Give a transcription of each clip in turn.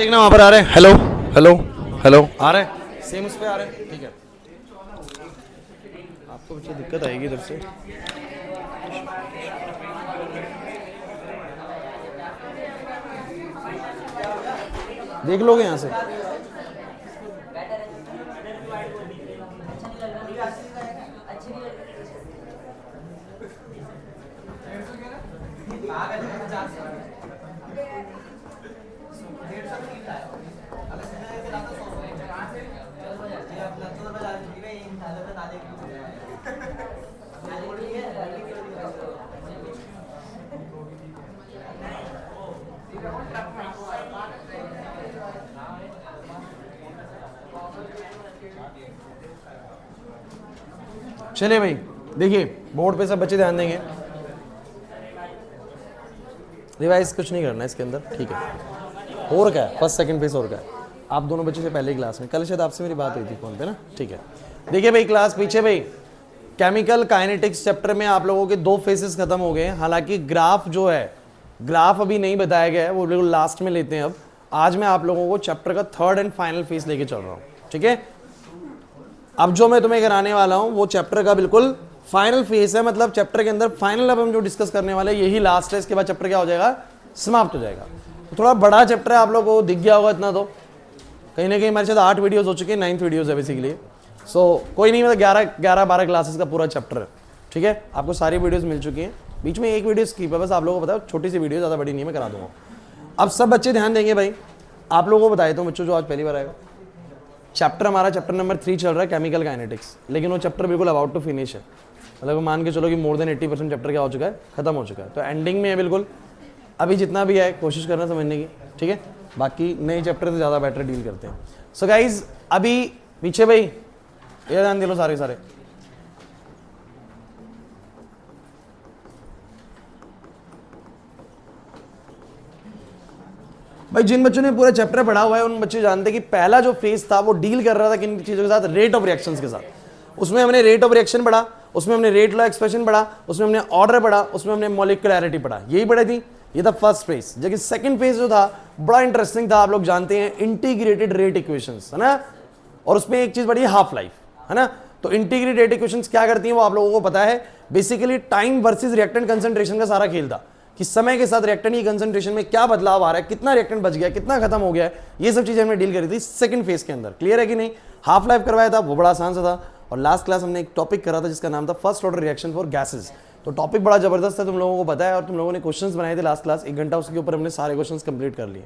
देखना वहां पर आ रहे हैं। हेलो हेलो हेलो आ रहे हैं, सेम उस पे आ रहे हैं, ठीक है। आपको बच्चे दिक्कत आएगी इधर से। देख लोगे यहाँ से। चलिए भाई देखिए, बोर्ड पे सब बच्चे ध्यान देंगे। रिवाइज कुछ नहीं करना है इसके अंदर, ठीक है। हो रखा है फर्स्ट सेकंड फेस हो रखा है। आप दोनों बच्चे से पहले क्लास में, कल शायद आपसे मेरी बात हुई थी फोन पे ना, ठीक है। देखिए भाई क्लास पीछे भाई केमिकल काइनेटिक्स चैप्टर में आप लोगों के 2 फेसेस खत्म हो गए हैं। हालांकि ग्राफ जो है, ग्राफ अभी नहीं बताया गया है, वो बिल्कुल लास्ट में लेते हैं। अब आज मैं आप लोगों को चैप्टर का 3rd एंड फाइनल फेस लेके चल रहा हूँ, ठीक है। अब जो मैं तुम्हें कराने वाला हूं वो चैप्टर का बिल्कुल फाइनल फेस है, मतलब चैप्टर के अंदर फाइनल अब हम जो डिस्कस करने वाले हैं यही लास्ट है। इसके बाद चैप्टर क्या हो जाएगा, समाप्त हो जाएगा। तो थोड़ा बड़ा चैप्टर है, आप लोगों को दिख गया होगा इतना, तो कहीं ना कहीं हमारे साथ 8 वीडियोस हो चुके हैं, 9th वीडियोस है बेसिकली। सो कोई नहीं, मतलब 11-12 क्लासेस का पूरा चैप्टर है, ठीक है। आपको सारी वीडियोस मिल चुकी हैं, बीच में एक वीडियो स्किप है, बस आप लोगों को बताओ, छोटी सी वीडियो, ज़्यादा बड़ी नहीं, मैं करा दूंगा। अब सब बच्चे ध्यान देंगे भाई। आप लोगों को बताए तो बच्चों जो आज पहली बार आएगा, चैप्टर हमारा चैप्टर नंबर 3 चल रहा है, केमिकल काइनेटिक्स। लेकिन वो चैप्टर बिल्कुल अबाउट टू फिनिश है, मतलब मान के चलो कि मोर देन 80% चैप्टर क्या हो चुका है, खत्म हो चुका है। तो एंडिंग में है बिल्कुल। अभी जितना भी है कोशिश करना समझने की, ठीक है। बाकी नए चैप्टर से ज़्यादा बेटर डील करते हैं। सो गाइज अभी पीछे भाई ये ध्यान दे लो सारे सारे। भाई जिन बच्चों ने पूरा चैप्टर पढ़ा हुआ है उन बच्चे जानते हैं कि पहला जो फेज था वो डील कर रहा था किन चीजों के साथ, रेट ऑफ रिएक्शंस के साथ। उसमें हमने रेट ऑफ रिएक्शन पढ़ा, उसमें हमने रेट लॉ एक्सप्रेशन पढ़ा, उसमें हमने ऑर्डर पढ़ा, उसमें हमने मॉलिक्यूलैरिटी पढ़ा, यही पढ़ी थी। ये था फर्स्ट फेज। जबकि सेकंड फेज जो था बड़ा इंटरेस्टिंग था, आप लोग जानते हैं, इंटीग्रेटेड रेट इक्वेशंस, है ना। और उसमें एक चीज बड़ी हाफ लाइफ, है ना। तो इंटीग्रेटेड रेट इक्वेशंस क्या करती हैं वो आप लोगों को पता है। Basically time versus reactant concentration का सारा खेल था कि समय के साथ रिएक्टेंट की कंसंट्रेशन में क्या बदलाव आ रहा है, कितना रिएक्टेंट बच गया, कितना खत्म हो गया है, ये सब चीजें हमने डील करी थी सेकंड फेज के अंदर। क्लियर है कि नहीं। हाफ लाइफ करवाया था, वो बड़ा आसान सा था। और लास्ट क्लास हमने एक टॉपिक करा था जिसका नाम था first order reaction for gases. तो टॉपिक बड़ा जबरदस्त है, तुम लोगों को पता है, और तुम लोगों ने क्वेश्चंस बनाए थे लास्ट क्लास 1 घंटा, उसके ऊपर हमने सारे क्वेश्चंस कंप्लीट कर लिए,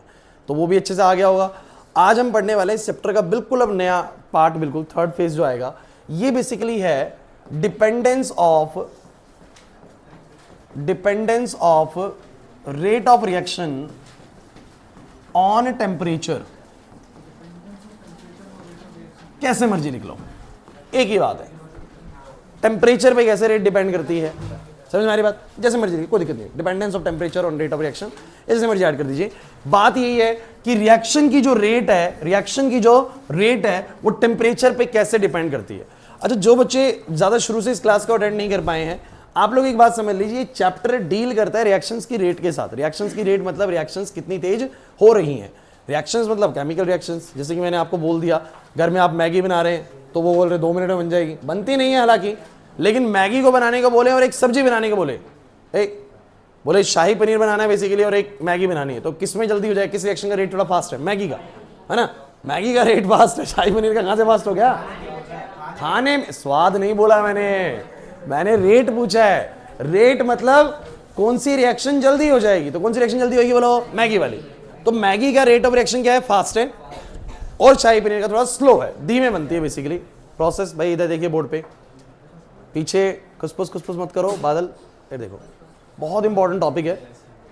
तो वो भी अच्छे से आ गया होगा। आज हम पढ़ने वाले इस चैप्टर का बिल्कुल अब नया पार्ट, बिल्कुल 3rd फेज जो आएगा, ये बेसिकली है dependence of rate of reaction on temperature. कैसे मर्जी लिख लो, एक ही बात है, टेम्परेचर पे कैसे रेट डिपेंड करती है, समझ में आ रही बात। जैसे मर्जी लिखिए, कोई दिक्कत नहीं, dependence of temperature on rate of reaction, जैसे मर्जी ऐड कर दीजिए। बात यही है कि रिएक्शन की जो रेट है वो टेम्परेचर पे कैसे डिपेंड करती है। अच्छा, जो बच्चे ज्यादा शुरू से इस क्लास को अटेंड नहीं कर पाए हैं, आप लोग एक बात समझ लीजिए, चैप्टर डील करता है रिएक्शंस की रेट के साथ। रिएक्शंस की रेट मतलब रिएक्शंस कितनी तेज हो रही हैं। रिएक्शंस मतलब केमिकल रिएक्शंस। जैसे कि मैंने आपको बोल दिया, घर में आप मैगी बना रहे हैं तो वो बोल रहे 2 मिनट में बन जाएगी, बनती नहीं है हालांकि, लेकिन मैगी को बनाने को बोले और एक सब्जी बनाने को बोले, बोले शाही पनीर बनाना है बेसिकली और एक मैगी बनानी है, तो किस में जल्दी हो जाए, किस रिएक्शन का रेट थोड़ा फास्ट है, मैगी का, है ना। मैगी का रेट फास्ट है, शाही पनीर का कहां से फास्ट हो गया। खाने में स्वाद नहीं बोला मैंने रेट पूछा है। रेट मतलब कौन सी रिएक्शन जल्दी हो जाएगी, तो कौन सी रिएक्शन जल्दी होगी बोलो, मैगी वाली। तो मैगी का रेट ऑफ रिएक्शन क्या है, फास्ट है, और शाही पनीर का थोड़ा स्लो है, धीमे बनती है बेसिकली प्रोसेस। भाई इधर देखिए बोर्ड पे, पीछे खुसफुस मत करो बादल, ये देखो बहुत इंपॉर्टेंट टॉपिक है।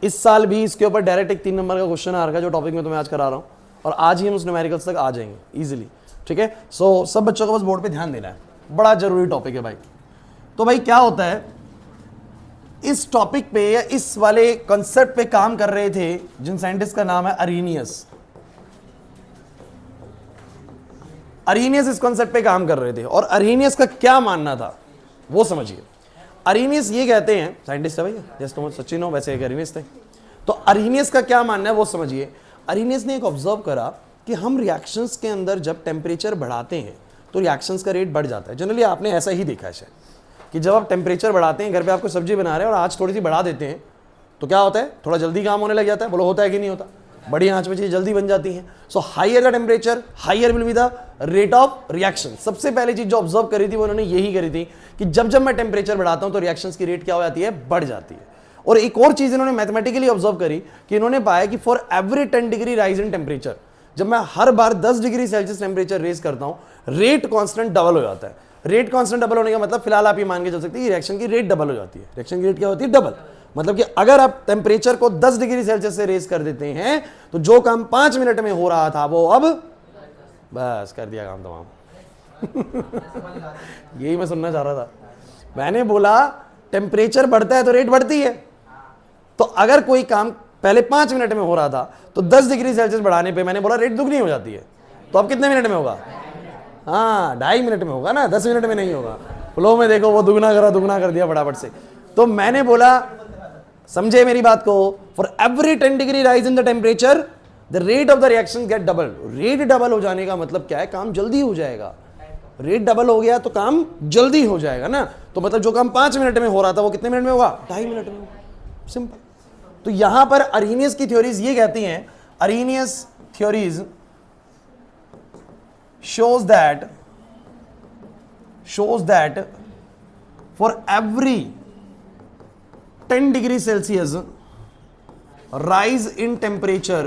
इस साल भी इसके ऊपर डायरेक्ट एक 3 नंबर का क्वेश्चन आ रहा है, जो टॉपिक मैं तुम्हें आज करा रहा हूँ, और आज ही हम उस न्यूमेरिकल्स तक आ जाएंगे इजीली, ठीक है। सो सब बच्चों को बस बोर्ड पे ध्यान देना है, बड़ा जरूरी टॉपिक है भाई। तो भाई क्या होता है, इस टॉपिक पे या इस वाले कॉन्सेप्ट पे काम कर रहे थे जिन साइंटिस्ट का नाम है अरीनियस। अरीनियस इस कॉन्सेप्ट पे काम कर रहे थे, और अरीनियस का क्या मानना था वो समझिए। अरीनियस ये कहते हैं, साइंटिस्ट है भैया, जैसे तुम सचिन हो वैसे एक अरीनियस थे, तो अरीनियस का क्या मानना है वो समझिए। अरीनियस ने एक ऑब्जर्व करा कि हम रिएक्शंस के अंदर जब टेम्परेचर बढ़ाते हैं तो रिएक्शंस का रेट बढ़ जाता है। जनरली आपने ऐसा ही देखा है शायद कि जब आप टेम्परेचर बढ़ाते हैं, घर पे आपको सब्जी बना रहे हैं और आँच थोड़ी सी बढ़ा देते हैं तो क्या होता है, थोड़ा जल्दी काम होने लग जाता है। बोलो होता है कि नहीं होता? बड़ी आंच में चीज़ जल्दी बन जाती है। So higher the temperature higher will be the rate of reaction. सबसे पहली चीज जो ऑब्जर्व करी थी वो उन्होंने यही करी थी कि जब जब मैं टेम्परेचर बढ़ाता हूं तो रिएक्शंस की रेट क्या हो जाती है, बढ़ जाती है। और एक और चीज इन्होंने मैथमेटिकली ऑब्जर्व करी कि इन्होंने पाया कि for every 10 degree rise in temperature, जब मैं हर बार 10 डिग्री सेल्सियस टेम्परेचर रेज करता हूं, रेट कांस्टेंट डबल हो जाता है। रेट कांस्टेंट डबल होने का मतलब फिलहाल आप ये मान के चल सकते हैं कि रिएक्शन की रेट डबल हो जाती है। रिएक्शन की रेट क्या होती है, डबल। मतलब कि अगर आप टेम्परेचर को 10 डिग्री सेल्सियस से रेज कर देते हैं तो जो काम 5 मिनट में हो रहा था वो अब बस कर दिया काम तमाम। यही मैं सुनना चाह रहा था। मैंने बोला टेम्परेचर बढ़ता है तो रेट बढ़ती है। तो अगर कोई काम पहले 5 मिनट में हो रहा था तो 10 डिग्री सेल्सियस बढ़ाने पे मैंने बोला रेट दुगनी हो जाती है। तो अब कितने मिनट में होगा? हाँ 2.5 मिनट में होगा ना, 10 मिनट में नहीं होगा। फ्लो में देखो वो दुगना कर दिया फटाफट से। तो मैंने बोला, समझे मेरी बात को, for every 10 degree rise in the temperature the rate of the reaction get double. Rate double हो जाने का मतलब क्या है, काम जल्दी हो जाएगा। रेट डबल हो गया तो काम जल्दी हो जाएगा ना। तो मतलब जो काम 5 मिनट में हो रहा था वो कितने मिनट में होगा, 2.5 मिनट में। सिंपल। तो यहां पर अरीनियस की थ्योरीज ये कहती हैं, अरीनियस theories shows that for every 10 degree Celsius rise in temperature,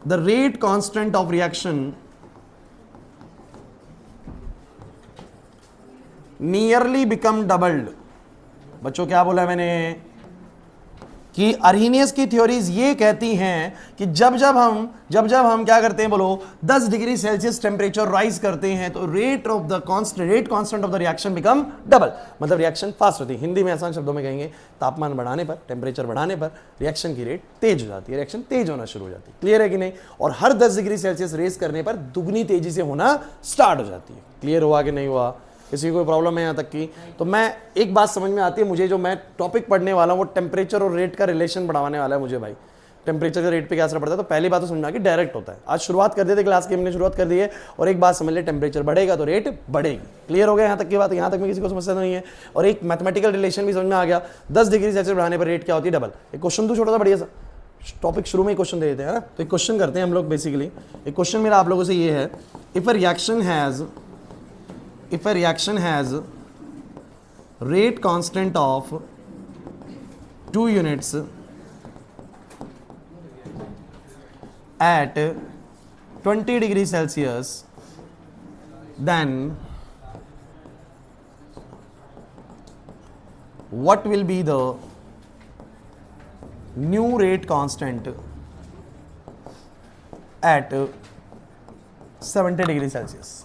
the rate constant of reaction nearly become doubled। बच्चों क्या बोला मैंने कि अरीनियस की थ्योरीज ये कहती हैं कि जब जब हम क्या करते हैं, बोलो 10 डिग्री सेल्सियस टेम्परेचर राइज करते हैं तो rate constant of the reaction become double. मतलब रिएक्शन फास्ट होती है। हिंदी में आसान शब्दों में कहेंगे, तापमान बढ़ाने पर, टेम्परेचर बढ़ाने पर रिएक्शन की रेट तेज हो जाती है, रिएक्शन तेज होना शुरू हो जाती है। क्लियर है कि नहीं? और हर 10 डिग्री सेल्सियस रेज करने पर दुगनी तेजी से होना स्टार्ट हो जाती है। क्लियर हुआ कि नहीं हुआ? किसी को प्रॉब्लम है यहाँ तक की? तो मैं एक बात समझ में आती है मुझे, जो मैं टॉपिक पढ़ने वाला हूँ वो टेम्परेचर और रेट का रिलेशन बढ़ाने वाला है मुझे। भाई टेम्परेचर का रेट पे क्या असर पड़ता है, तो पहली बात तो समझना कि डायरेक्ट होता है। आज शुरुआत कर देते क्लास की, हमने शुरुआत कर दी है। और एक बात समझ ले, टेम्परेचर बढ़ेगा तो रेट बढ़ेगी। क्लियर हो गया यहाँ तक की बात? यहाँ तक में किसी को समस्या नहीं है। और एक मैथमेटिकल रिलेशन भी समझ में आ गया, 10 डिग्री सेल्सियस बढ़ाने पर रेट क्या होती है, डबल। एक क्वेश्चन तो छोटा सा बढ़िया सा टॉपिक शुरू में क्वेश्चन दे देते हैं ना। तो एक क्वेश्चन करते हैं हम लोग। बेसिकली एक क्वेश्चन मेरा आप लोगों से ये है, if a reaction has rate constant of 2 units at 20 degree Celsius, then what will be the new rate constant at 70 degree Celsius?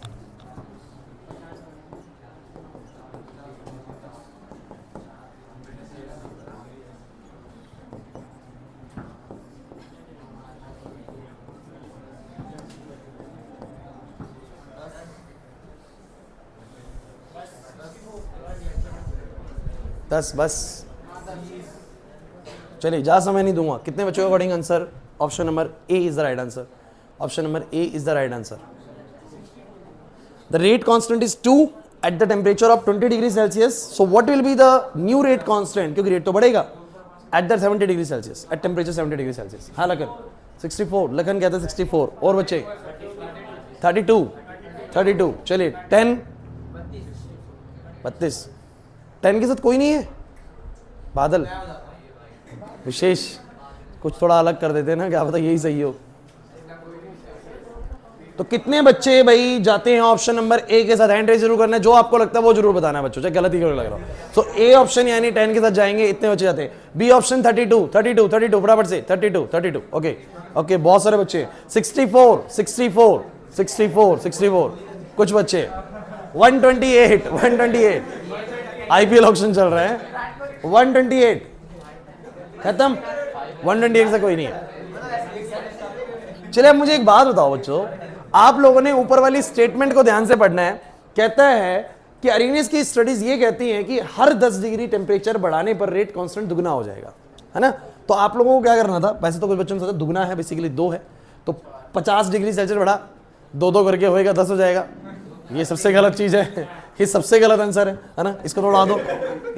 बस चलिए, जा समय नहीं दूंगा। कितने बच्चों के according answer? Option number A is the right answer. Option number A is the right answer. The rate constant is 2 at the temperature of 20 degree Celsius. So what will be the new rate constant, क्योंकि rate तो बढ़ेगा, at the 70 degree Celsius, at temperature 70 degree Celsius. हाँ लखन 64, लखन कहते हैं 64। और बच्चे 32। चलिए 10 32। 10 के साथ कोई नहीं है? बादल विशेष कुछ थोड़ा अलग कर देते हैं ना, क्या पता यही सही हो। तो कितने बच्चे भाई जाते हैं ऑप्शन नंबर ए के साथ? हैंड रेज जरूर करना है, जो आपको लगता है वो जरूर बताना है बच्चों, चाहे गलत ही क्यों लग रहा हो। तो ए ऑप्शन यानी 10 के साथ जाएंगे, इतने बच्चे जाते हैं। बी ऑप्शन 32 फटाफट से 32। ओके बहुत सारे बच्चे। 64। कुछ बच्चे 128। आईपीएल ऑप्शन चल रहा है, 128 खत्म। 128 से कोई नहीं है। चलिए अब मुझे एक बात बताओ बच्चों, आप लोगों ने ऊपर वाली स्टेटमेंट को ध्यान से पढ़ना है। कहता है कि अरेनियस की स्टडीज ये कहती हैं कि हर 10 डिग्री टेम्परेचर बढ़ाने पर रेट कांस्टेंट दुगना हो जाएगा, है ना। तो आप लोगों को क्या करना था, वैसे तो कुछ बच्चों ने सोचा दुगना है बेसिकली 2 है, तो 50 डिग्री सेल्सियस बढ़ा 2 करके होएगा 10 हो जाएगा। ये सबसे गलत चीज है, ये सबसे गलत आंसर है ना, इसको थोड़ा दो,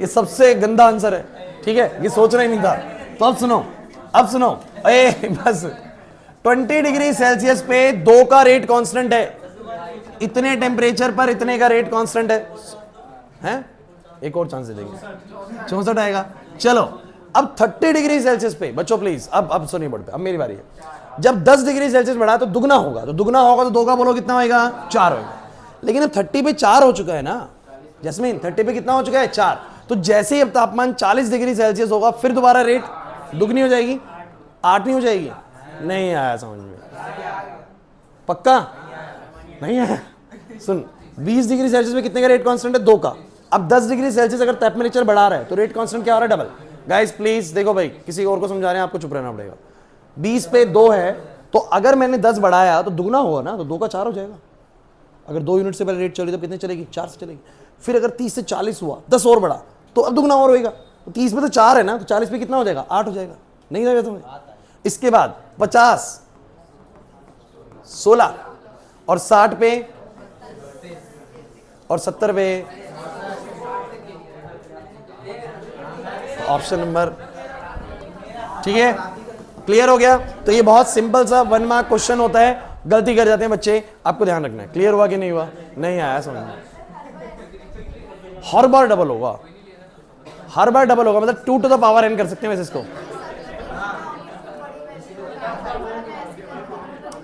ये सबसे गंदा आंसर है, ठीक है, ये सोचना ही नहीं था। तो अब सुनो, बस 20 डिग्री सेल्सियस पे 2 का रेट कांस्टेंट है, इतने टेम्परेचर पर इतने का रेट कांस्टेंट है? एक और चांस दे देंगे, 64 आएगा। चलो अब 30 डिग्री सेल्सियस पे बच्चों प्लीज, अब सुनिए बोर्ड पे, अब मेरी बारी है। जब 10 डिग्री सेल्सियस बढ़ा तो दुगना होगा, तो 2 का बोलो कितना होगा, 4 होगा। लेकिन अब 30 पे 4 हो चुका है ना जैस्मीन, 30 पे कितना हो चुका है, 4। तो जैसे ही अब तापमान 40 डिग्री सेल्सियस होगा फिर दोबारा रेट दुगनी हो जाएगी, 8 नहीं हो जाएगी? नहीं आया समझ में? पक्का नहीं आया? सुन, 20 डिग्री सेल्सियस में कितने का रेट कांस्टेंट है, 2 का। अब 10 डिग्री सेल्सियस अगर टेम्परेचर बढ़ा रहा है तो रेट कांस्टेंट क्या हो रहा है, डबल। गाइस प्लीज देखो भाई, किसी और को समझा रहे हैं, आपको चुप रहना पड़ेगा। 20 पे 2 है, तो अगर मैंने 10 बढ़ाया तो दुगना होगा ना, तो 2 का 4 हो जाएगा। अगर 2 यूनिट से पहले रेट चली तो कितने चलेगी, 4 से चलेगी। फिर अगर 30 से 40 हुआ, 10 और बढ़ा तो अब दुगना और होएगा। तो 30 पे तो 4 है ना, तो 40 पे कितना हो जाएगा, 8 हो जाएगा। नहीं रहेगा तुम्हें? इसके बाद 50, 16 और 60 पे और 70 पे ऑप्शन नंबर, ठीक है, क्लियर हो गया। तो ये बहुत सिंपल सा 1 मार्क क्वेश्चन होता है, गलती कर जाते हैं बच्चे, आपको ध्यान रखना है। क्लियर हुआ कि नहीं हुआ? नहीं आया समझ में? हर बार डबल होगा, हर बार डबल होगा, मतलब 2 to the power n कर सकते हैं वैसे इसको।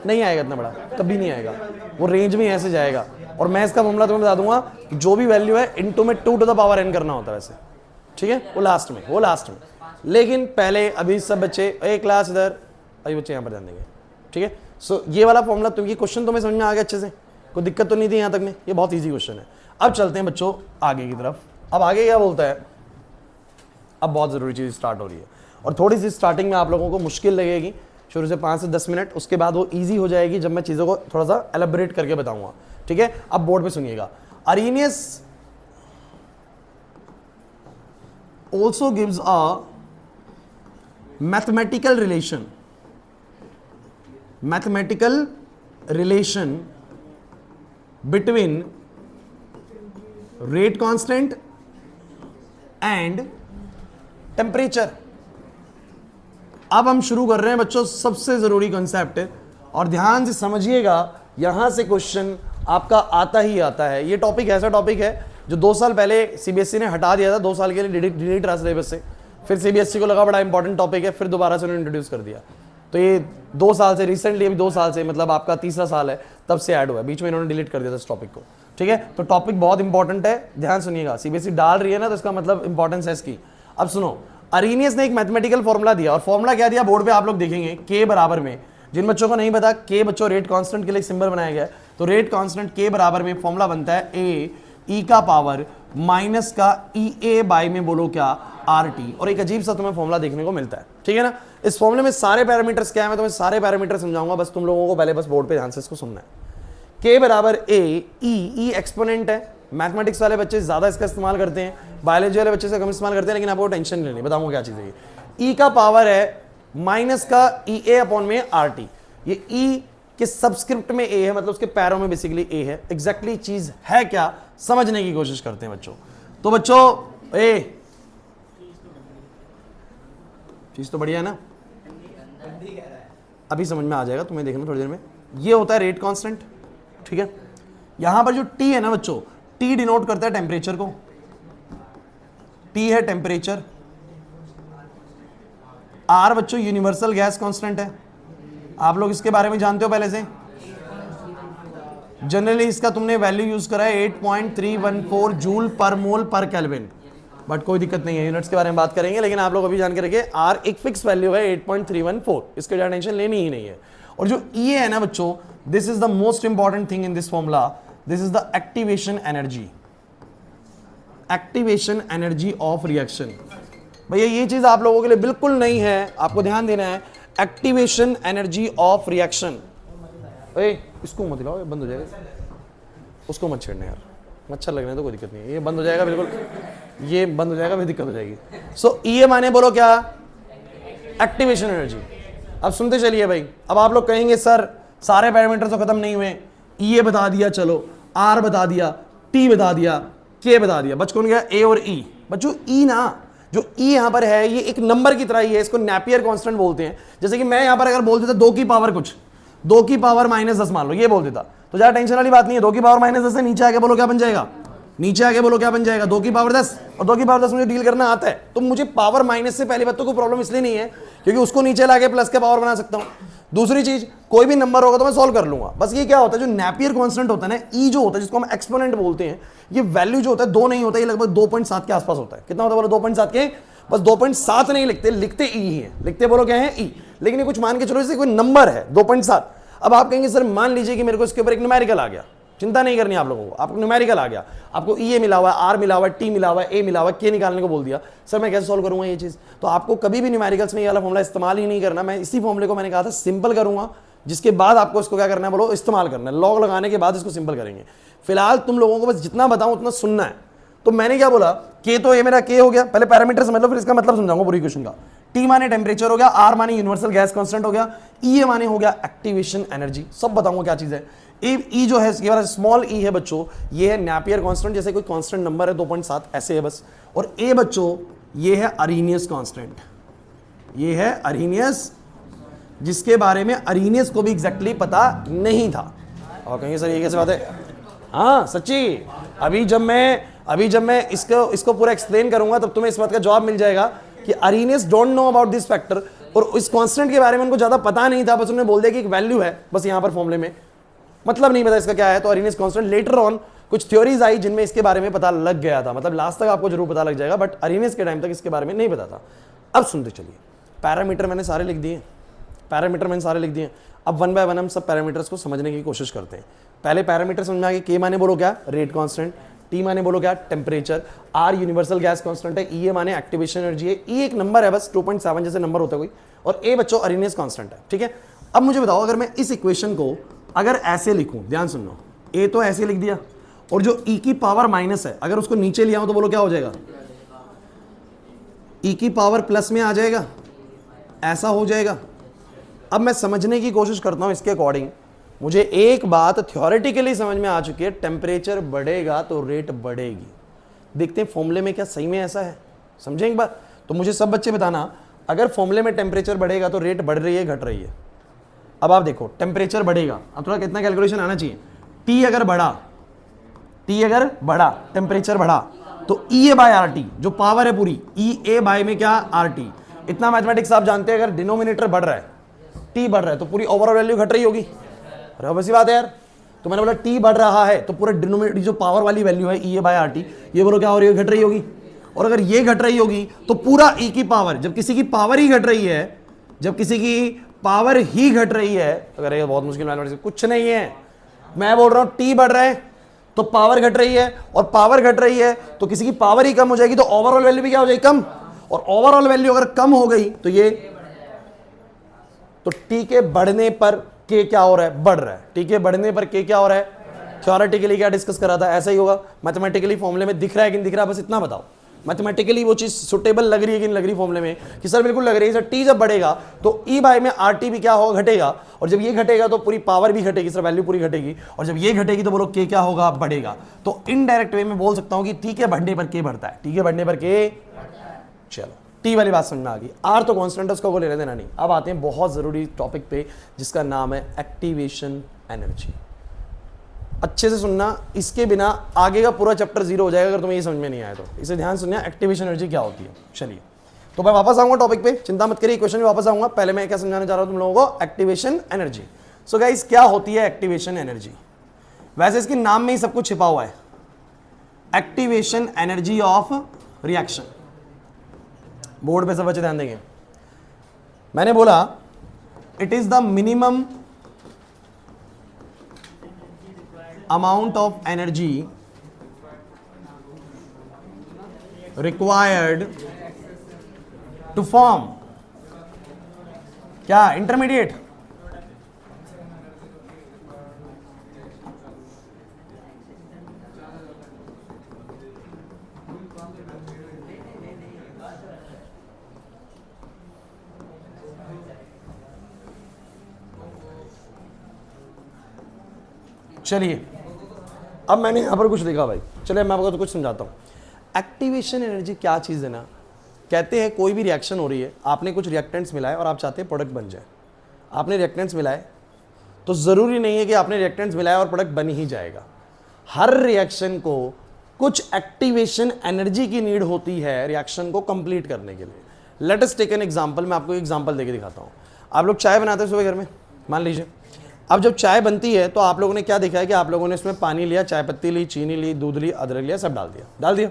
नहीं आएगा इतना बड़ा, कभी नहीं आएगा, वो रेंज में ऐसे जाएगा। और मैं इसका फॉर्मूला तुम्हें बता दूंगा, जो भी वैल्यू है इनटू में 2 to the power n करना होता है वैसे, ठीक है, वो लास्ट में। लेकिन पहले अभी सब बच्चे, एक क्लास इधर, अभी बच्चे यहाँ पर ध्यान देंगे, ठीक है। सो ये वाला फॉर्मूला, तुम ये क्वेश्चन तुम्हें समझ में आ गया अच्छे से, कोई दिक्कत तो नहीं थी यहाँ तक में, ये बहुत ईजी क्वेश्चन है। अब चलते हैं बच्चों आगे की तरफ। अब आगे क्या बोलता है, अब बहुत जरूरी चीज स्टार्ट हो रही है, और थोड़ी सी स्टार्टिंग में आप लोगों को मुश्किल लगेगी, शुरू से 5 से 10 मिनट, उसके बाद वो ईजी हो जाएगी जब मैं चीजों को थोड़ा सा एलेबोरेट करके बताऊंगा, ठीक है। अब बोर्ड पे सुनिएगा, Arrhenius also gives a mathematical relation between rate constant and temperature। अब हम शुरू कर रहे हैं बच्चों सबसे जरूरी कॉन्सेप्ट, और ध्यान से समझिएगा, यहां से क्वेश्चन आपका आता ही आता है। ये टॉपिक ऐसा टॉपिक है जो 2 साल पहले सीबीएसई ने हटा दिया था, 2 साल के लिए डिलीट रहा सिलेबस से, फिर सीबीएसई को लगा बड़ा इंपॉर्टेंट टॉपिक है, फिर दोबारा से उन्होंने इंट्रोड्यूस कर दिया। तो ये 2 साल से, रिसेंटली अभी 2 साल से, मतलब आपका 3रा साल है तब से ऐड हुआ है, बीच में इन्होंने डिलीट कर दिया था इस टॉपिक को, ठीक है। तो टॉपिक बहुत इंपॉर्टेंट है, ध्यान सुनिएगा, सीबीएसई डाल रही है ना, तो इसका मतलब इंपॉर्टेंस है इसकी। अब सुनो, अरेनियस ने एक मैथमेटिकल फॉर्मूला दिया, और फॉर्मूला क्या दिया बोर्ड पे आप लोग देखेंगे, के बराबर में, जिन बच्चों को नहीं पता, के बच्चों रेट कांस्टेंट के लिए सिंबल बनाया गया है, तो रेट कांस्टेंट के बराबर में फॉर्मूला बनता है ए ई का पावर माइनस का ई ए बाई में बोलो क्या, आर टी। और एक अजीब सा तुम्हें फॉर्मूला देखने को मिलता है, ठीक है ना। इस फॉर्मूले में सारे पैरामीटर्स क्या है, मैं तुम्हें सारे पैरामीटर समझाऊंगा, बस तुम लोगों को पहले बस बोर्ड पे ध्यान से इसको सुनना है। के बराबर ए, ई एक्सपोनेंट है, मैथमेटिक्स वाले बच्चे ज्यादा इसका इस्तेमाल करते हैं, बायोलॉजी वाले बच्चे से कम इस्तेमाल करते हैं, लेकिन आपको टेंशन नहीं लेनी, बताऊंगा क्या चीज है। ई का पावर है माइनस का ई ए अपॉन में आर टी। ये ई कि सबस्क्रिप्ट में ए है, मतलब उसके पैरों में बेसिकली ए है। एग्जैक्टली चीज है क्या, समझने की कोशिश करते हैं बच्चों। तो बच्चों ए चीज तो बढ़िया है ना, अभी समझ में आ जाएगा तुम्हें, देखना थोड़ी देर में। ये होता है रेट कांस्टेंट, ठीक है। यहां पर जो टी है ना बच्चों, टी डिनोट करता है टेम्परेचर को, टी है टेम्परेचर। आर बच्चों यूनिवर्सल गैस कांस्टेंट है, आप लोग इसके बारे में जानते हो पहले से, जनरली इसका तुमने वैल्यू यूज करा है 8.314 जूल पर मोल पर केल्विन, बट कोई दिक्कत नहीं है, यूनिट्स के बारे में बात करेंगे, लेकिन आप लोग अभी जान के रखिए आर एक फिक्स वैल्यू है 8.314, इसके ज़्यादा टेंशन लेनी ही नहीं है। और जो ई है ना बच्चों, this is the most important thing in this formula, this is the activation energy, activation energy of reaction. भैया ये चीज आप लोगों के लिए बिल्कुल नहीं है, आपको ध्यान देना है, एक्टिवेशन एनर्जी ऑफ रिएक्शन। इसको मत हिलाओ, बंद हो जाएगा, उसको मत छेड़ना यार, मच्छर लगने तो कोई दिक्कत नहीं है, ये बंद हो जाएगा बिल्कुल, ये बंद हो जाएगा, फिर दिक्कत हो जाएगी। सो ये माने बोलो क्या, एक्टिवेशन एनर्जी। अब सुनते चलिए भाई, अब आप लोग कहेंगे सर सारे पैरामीटर तो खत्म नहीं हुए, ये बता दिया, चलो आर बता दिया, टी बता दिया, के बता दिया, बच कौन गया, ए और ई। बच्चों ई ना, जो ई यहां पर है ये एक नंबर की तरह ही है, इसको नेपियर कांस्टेंट बोलते हैं। जैसे कि मैं यहां पर अगर बोल देता 2 की पावर कुछ, 2 की पावर -10 मान लो, ये बोल देता तो ज्यादा टेंशन वाली बात नहीं है। 2 की पावर -10 से नीचे आके बोलो क्या बन जाएगा, नीचे आके बोलो क्या बन जाएगा, 2 की पावर 10, और 2 की पावर 10 मुझे डील करना आता है, तो मुझे पावर माइनस से पहली बात तो कोई प्रॉब्लम इसलिए नहीं है क्योंकि उसको नीचे लाके प्लस के पावर बना सकता हूं। दूसरी चीज, कोई भी नंबर होगा तो मैं सॉल्व कर लूंगा। बस ये क्या होता है, जो नेपियर कांस्टेंट होता है ना, ई जो होता है जिसको हम एक्सपोनेंट बोलते हैं, ये वैल्यू जो होता है 2 नहीं होता, ये लगभग 2.7 के आसपास होता है। कितना होता है बोलो, 2.7 के, बस 2.7 नहीं लिखते, लिखते ई ही है, लिखते बोलो क्या है, ई। लेकिन ये कुछ मान के चलो जैसे कोई नंबर है 2.7। अब आप कहेंगे सर मान लीजिए कि मेरे को इसके ऊपर एक न्यूमेरिकल आ गया, चिंता नहीं करनी आप लोगों को, आपको न्यूमेरिकल आ गया, आपको ई मिला हुआ है, आर मिला हुआ है, टी मिला हुआ है, ए मिला हुआ है, के निकालने को बोल दिया, सर मैं कैसे सॉल्व करूंगा ये चीज। तो आपको कभी भी न्यूमेरिकल्स में ये वाला फॉर्मूला इस्तेमाल ही नहीं करना। मैं इसी फॉर्मूले को मैंने कहा था सिंपल करूंगा, जिसके बाद आपको इसको क्या करना है बोलो, इस्तेमाल करना है। लॉग लगाने के बाद इसको सिंपल करेंगे। फिलहाल तुम लोगों को बस जितना बताऊं उतना सुनना है। तो मैंने क्या बोला, के तो ये मेरा के हो गया, पहले पैरामीटर समझ लो फिर इसका मतलब समझाऊंगा पूरी क्वेश्चन का। टी माने टेम्परेचर हो गया, आर माने यूनिवर्सल गैस कांस्टेंट हो गया, ई माने हो गया एक्टिवेशन एनर्जी। सब बताऊंगा क्या चीज है। ई जो है केवल स्मॉल ई है बच्चों, ये है नेपियर कांस्टेंट, जैसे कोई कांस्टेंट नंबर है 2.7 ऐसे है बस। और ए बच्चों ये है अरीनियस कांस्टेंट, ये है अरीनियस, जिसके बारे में अरीनियस को भी एग्जैक्टली पता नहीं था। और कहेंगे सर ये कैसे बात है, हाँ सच्ची, अभी जब मैं इसको पूरा एक्सप्लेन करूंगा तब तुम्हें इस बात का जवाब मिल जाएगा कि Arrhenius don't know about this factor, और इस कांस्टेंट के बारे में उनको ज्यादा पता नहीं था, बस उन्होंने बोल दिया कि एक वैल्यू है बस यहाँ पर फॉर्मूले में, मतलब नहीं पता इसका क्या है। तो अरीनियस कांस्टेंट लेटर ऑन कुछ थ्योरीज आई जिनमें इसके बारे में पता लग गया था, मतलब लास्ट तक आपको जरूर पता लग जाएगा, बट अरीनियस के टाइम तक इसके बारे में नहीं पता था। अब सुनते चलिए, पैरामीटर मैंने सारे लिख दिए, अब 1 बाय 1 हम सब पैरामीटर्स को समझने की कोशिश करते हैं। पहले पैरामीटर समझ में आ गए, के माने बोलो क्या, रेट कांस्टेंट, टी माने बोलो क्या, temperature, R universal gas constant है, ई माने एक्टिवेशन एनर्जी है, ई एक नंबर है बस 2.7 जैसे नंबर होता है कोई, और ए बच्चों अरीनियस कांस्टेंट है। ठीक है, अब मुझे बताओ अगर मैं इस इक्वेशन को अगर ऐसे लिखूं, ध्यान सुनो, ए तो ऐसे लिख दिया, और जो ई की पावर माइनस है अगर उसको नीचे लिया हो तो बोलो क्या हो जाएगा, ई की पावर प्लस में आ जाएगा, ऐसा हो जाएगा। अब मैं समझने की कोशिश करता हूं इसके अकॉर्डिंग, मुझे एक बात थ्योरेटिकली समझ में आ चुकी है, टेम्परेचर बढ़ेगा तो रेट बढ़ेगी। देखते हैं फॉर्मूले में क्या सही में ऐसा है, समझें एक बार। तो मुझे सब बच्चे बताना, अगर फॉर्मूले में टेम्परेचर बढ़ेगा तो रेट बढ़ रही है घट रही है। अब आप देखो टेम्परेचर बढ़ेगा, अब थोड़ा कितना कैलकुलेशन आना चाहिए, टी अगर बढ़ा टेम्परेचर बढ़ा तो ई ए बाय आर टी, जो पावर है पूरी, ई ए बाय में क्या आर टी, इतना मैथमेटिक्स आप जानते हैं। अगर डिनोमिनेटर बढ़ रहा है, टी बढ़ रहा है तो पूरी ओवरऑल वैल्यू घट रही होगी, अरे बस बात है यार। तो मैंने बोला टी बढ़ रहा है तो पूरे डिनोमिनेटर जो पावर वाली वैल्यू है ई ए बाय आर टी, ये बोलो क्या हो रही है, घट रही होगी। और अगर ये घट रही होगी तो पूरा ई की पावर, जब किसी की पावर ही घट रही है, अगर ये बहुत मुश्किल मैथमेटिक्स कुछ नहीं है, मैं बोल रहा हूं टी बढ़ रहा है तो पावर घट रही है, और पावर घट रही है तो किसी की पावर ही कम हो जाएगी, तो ओवरऑल वैल्यू भी क्या हो जाएगी, कम। और ओवरऑल वैल्यू अगर कम हो गई तो ये, तो टी के बढ़ने पर के क्या हो रहा है, बढ़ रहा है, टी के बढ़ने पर के क्या हो रहा है, थ्योरेटिकली क्या डिस्कस करा था, ऐसा ही होगा। मैथमेटिकली फॉर्मूले में दिख रहा है कि नहीं दिख रहा, बस इतना बताओ। मैथमेटिकली वो चीज सुटेबल लग रही है कि नहीं लग रही फॉर्मूले में, कि सर बिल्कुल लग रही है सर, टी जब बढ़ेगा तो ई बाय में आर टी भी क्या होगा, घटेगा, और जब ये घटेगा तो पूरी पावर भी घटेगी सर, वैल्यू पूरी घटेगी, और जब ये घटेगी तो बोलो के क्या होगा, बढ़ेगा। तो इनडायरेक्ट वे में बोल सकता हूं कि टी के बढ़ने पर के बढ़ता है, टी के बढ़ने पर के। चलो टी वाली बात समझ में आ गई। आर तो कांस्टेंट है, उसका वो लेने देना नहीं। अब आते हैं बहुत जरूरी टॉपिक पे जिसका नाम है एक्टिवेशन एनर्जी। अच्छे से सुनना, इसके बिना आगे का पूरा चैप्टर जीरो हो जाएगा अगर तुम्हें ये समझ में नहीं आया तो। इसे ध्यान सुनना, एक्टिवेशन एनर्जी क्या होती है। चलिए तो मैं वापस आऊंगा टॉपिक पे, चिंता मत करिए, क्वेश्चन में वापस आऊंगा। पहले मैं क्या समझाना चाह रहा हूं तुम लोगों को, एक्टिवेशन एनर्जी। सो गाइस क्या होती है एक्टिवेशन एनर्जी, वैसे इसके नाम में ही सब कुछ छिपा हुआ है, activation energy of reaction. Board पे सब बच्चे ध्यान देंगे, मैंने बोला it is the minimum amount of energy required to form क्या intermediate, चलिए अब मैंने यहां पर कुछ लिखा भाई, चलिए मैं आपको तो कुछ समझाता हूं। एक्टिवेशन एनर्जी क्या चीज़ है ना, कहते हैं कोई भी रिएक्शन हो रही है, आपने कुछ रिएक्टेंट्स मिलाए और आप चाहते हैं प्रोडक्ट बन जाए। आपने रिएक्टेंट्स मिलाए तो ज़रूरी नहीं है कि आपने रिएक्टेंट्स मिलाया और प्रोडक्ट बन ही जाएगा। हर रिएक्शन को कुछ एक्टिवेशन एनर्जी की नीड होती है रिएक्शन को कंप्लीट करने के लिए। Let us take an example, मैं आपको एग्जांपल देके दिखाता हूँ। आप लोग चाय बनाते हैं सुबह घर में, मान लीजिए। अब जब चाय बनती है तो आप लोगों ने क्या देखा है कि आप लोगों ने इसमें पानी लिया, चाय पत्ती ली, चीनी ली, दूध ली, अदरक लिया, सब डाल दिया।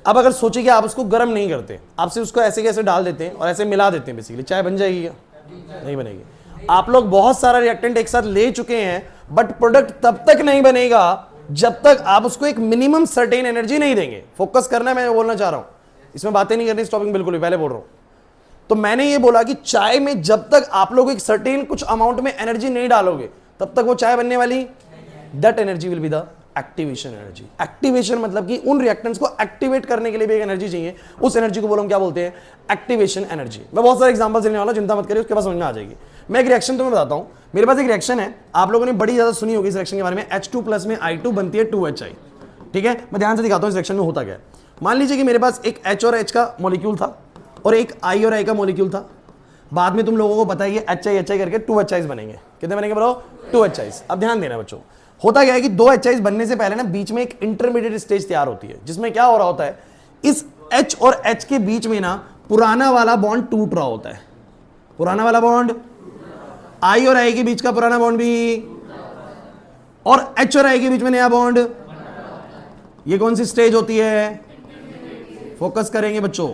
अब अगर सोचिए कि आप उसको गर्म नहीं करते, आप सिर्फ उसको ऐसे कैसे डाल देते हैं और ऐसे मिला देते हैं, बेसिकली चाय बन जाएगी क्या? नहीं बनेगी। आप लोग बहुत सारा रिएक्टेंट एक साथ ले चुके हैं, बट प्रोडक्ट तब तक नहीं बनेगा जब तक आप उसको एक मिनिमम सर्टेन एनर्जी नहीं देंगे। फोकस करना है, मैं बोलना चाह रहा हूं, इसमें बातें नहीं करनी इस टॉपिक में, बिल्कुल भी पहले बोल रहा हूं। तो मैंने ये बोला कि चाय में जब तक आप लोग एक सर्टेन कुछ अमाउंट में एनर्जी नहीं डालोगे तब तक वो चाय बनने वाली, that energy will be the activation energy. Activation मतलब कि उन रिएक्टेंट्स को एक्टिवेट करने के लिए भी एक एनर्जी चाहिए, उस एनर्जी को बोलो हम क्या बोलते हैं, एक्टिवेशन एनर्जी। मैं बहुत सारे एग्जांपल्स देने वाला हूं, चिंता मत करिए, उसके बाद समझ में आ जाएगी। मैं एक रिएक्शन तुम्हें बताता हूं। मेरे पास एक रिएक्शन है, आप लोगों ने बड़ी ज्यादा सुनी होगी इस रिएक्शन के बारे में, H2+ में I2 बनती है 2HI। ठीक है, मैं ध्यान से दिखाता हूं इस रिएक्शन में होता क्या है। मान लीजिए कि मेरे पास एक H और H का मॉलिक्यूल था और एक I और I का मॉलिक्यूल था। बाद में तुम लोगों को पता है कि HI करके 2HIs बनेंगे। कितने बनेंगे ब्रो? 2HIs। अब ध्यान देना बच्चों, होता क्या है कि 2 HIs बनने से पहले ना बीच में एक इंटरमीडिएट स्टेज तैयार होती है, जिसमें क्या हो रहा होता है, इस H और H के बीच में ना पुराना वाला बॉन्ड टूट रहा होता है। पुराना वाला बॉन्ड, I और I के बीच का पुराना बॉन्ड भी, और H और I के बीच में नया बॉन्ड। ये कौन सी स्टेज होती है? फोकस करेंगे बच्चों,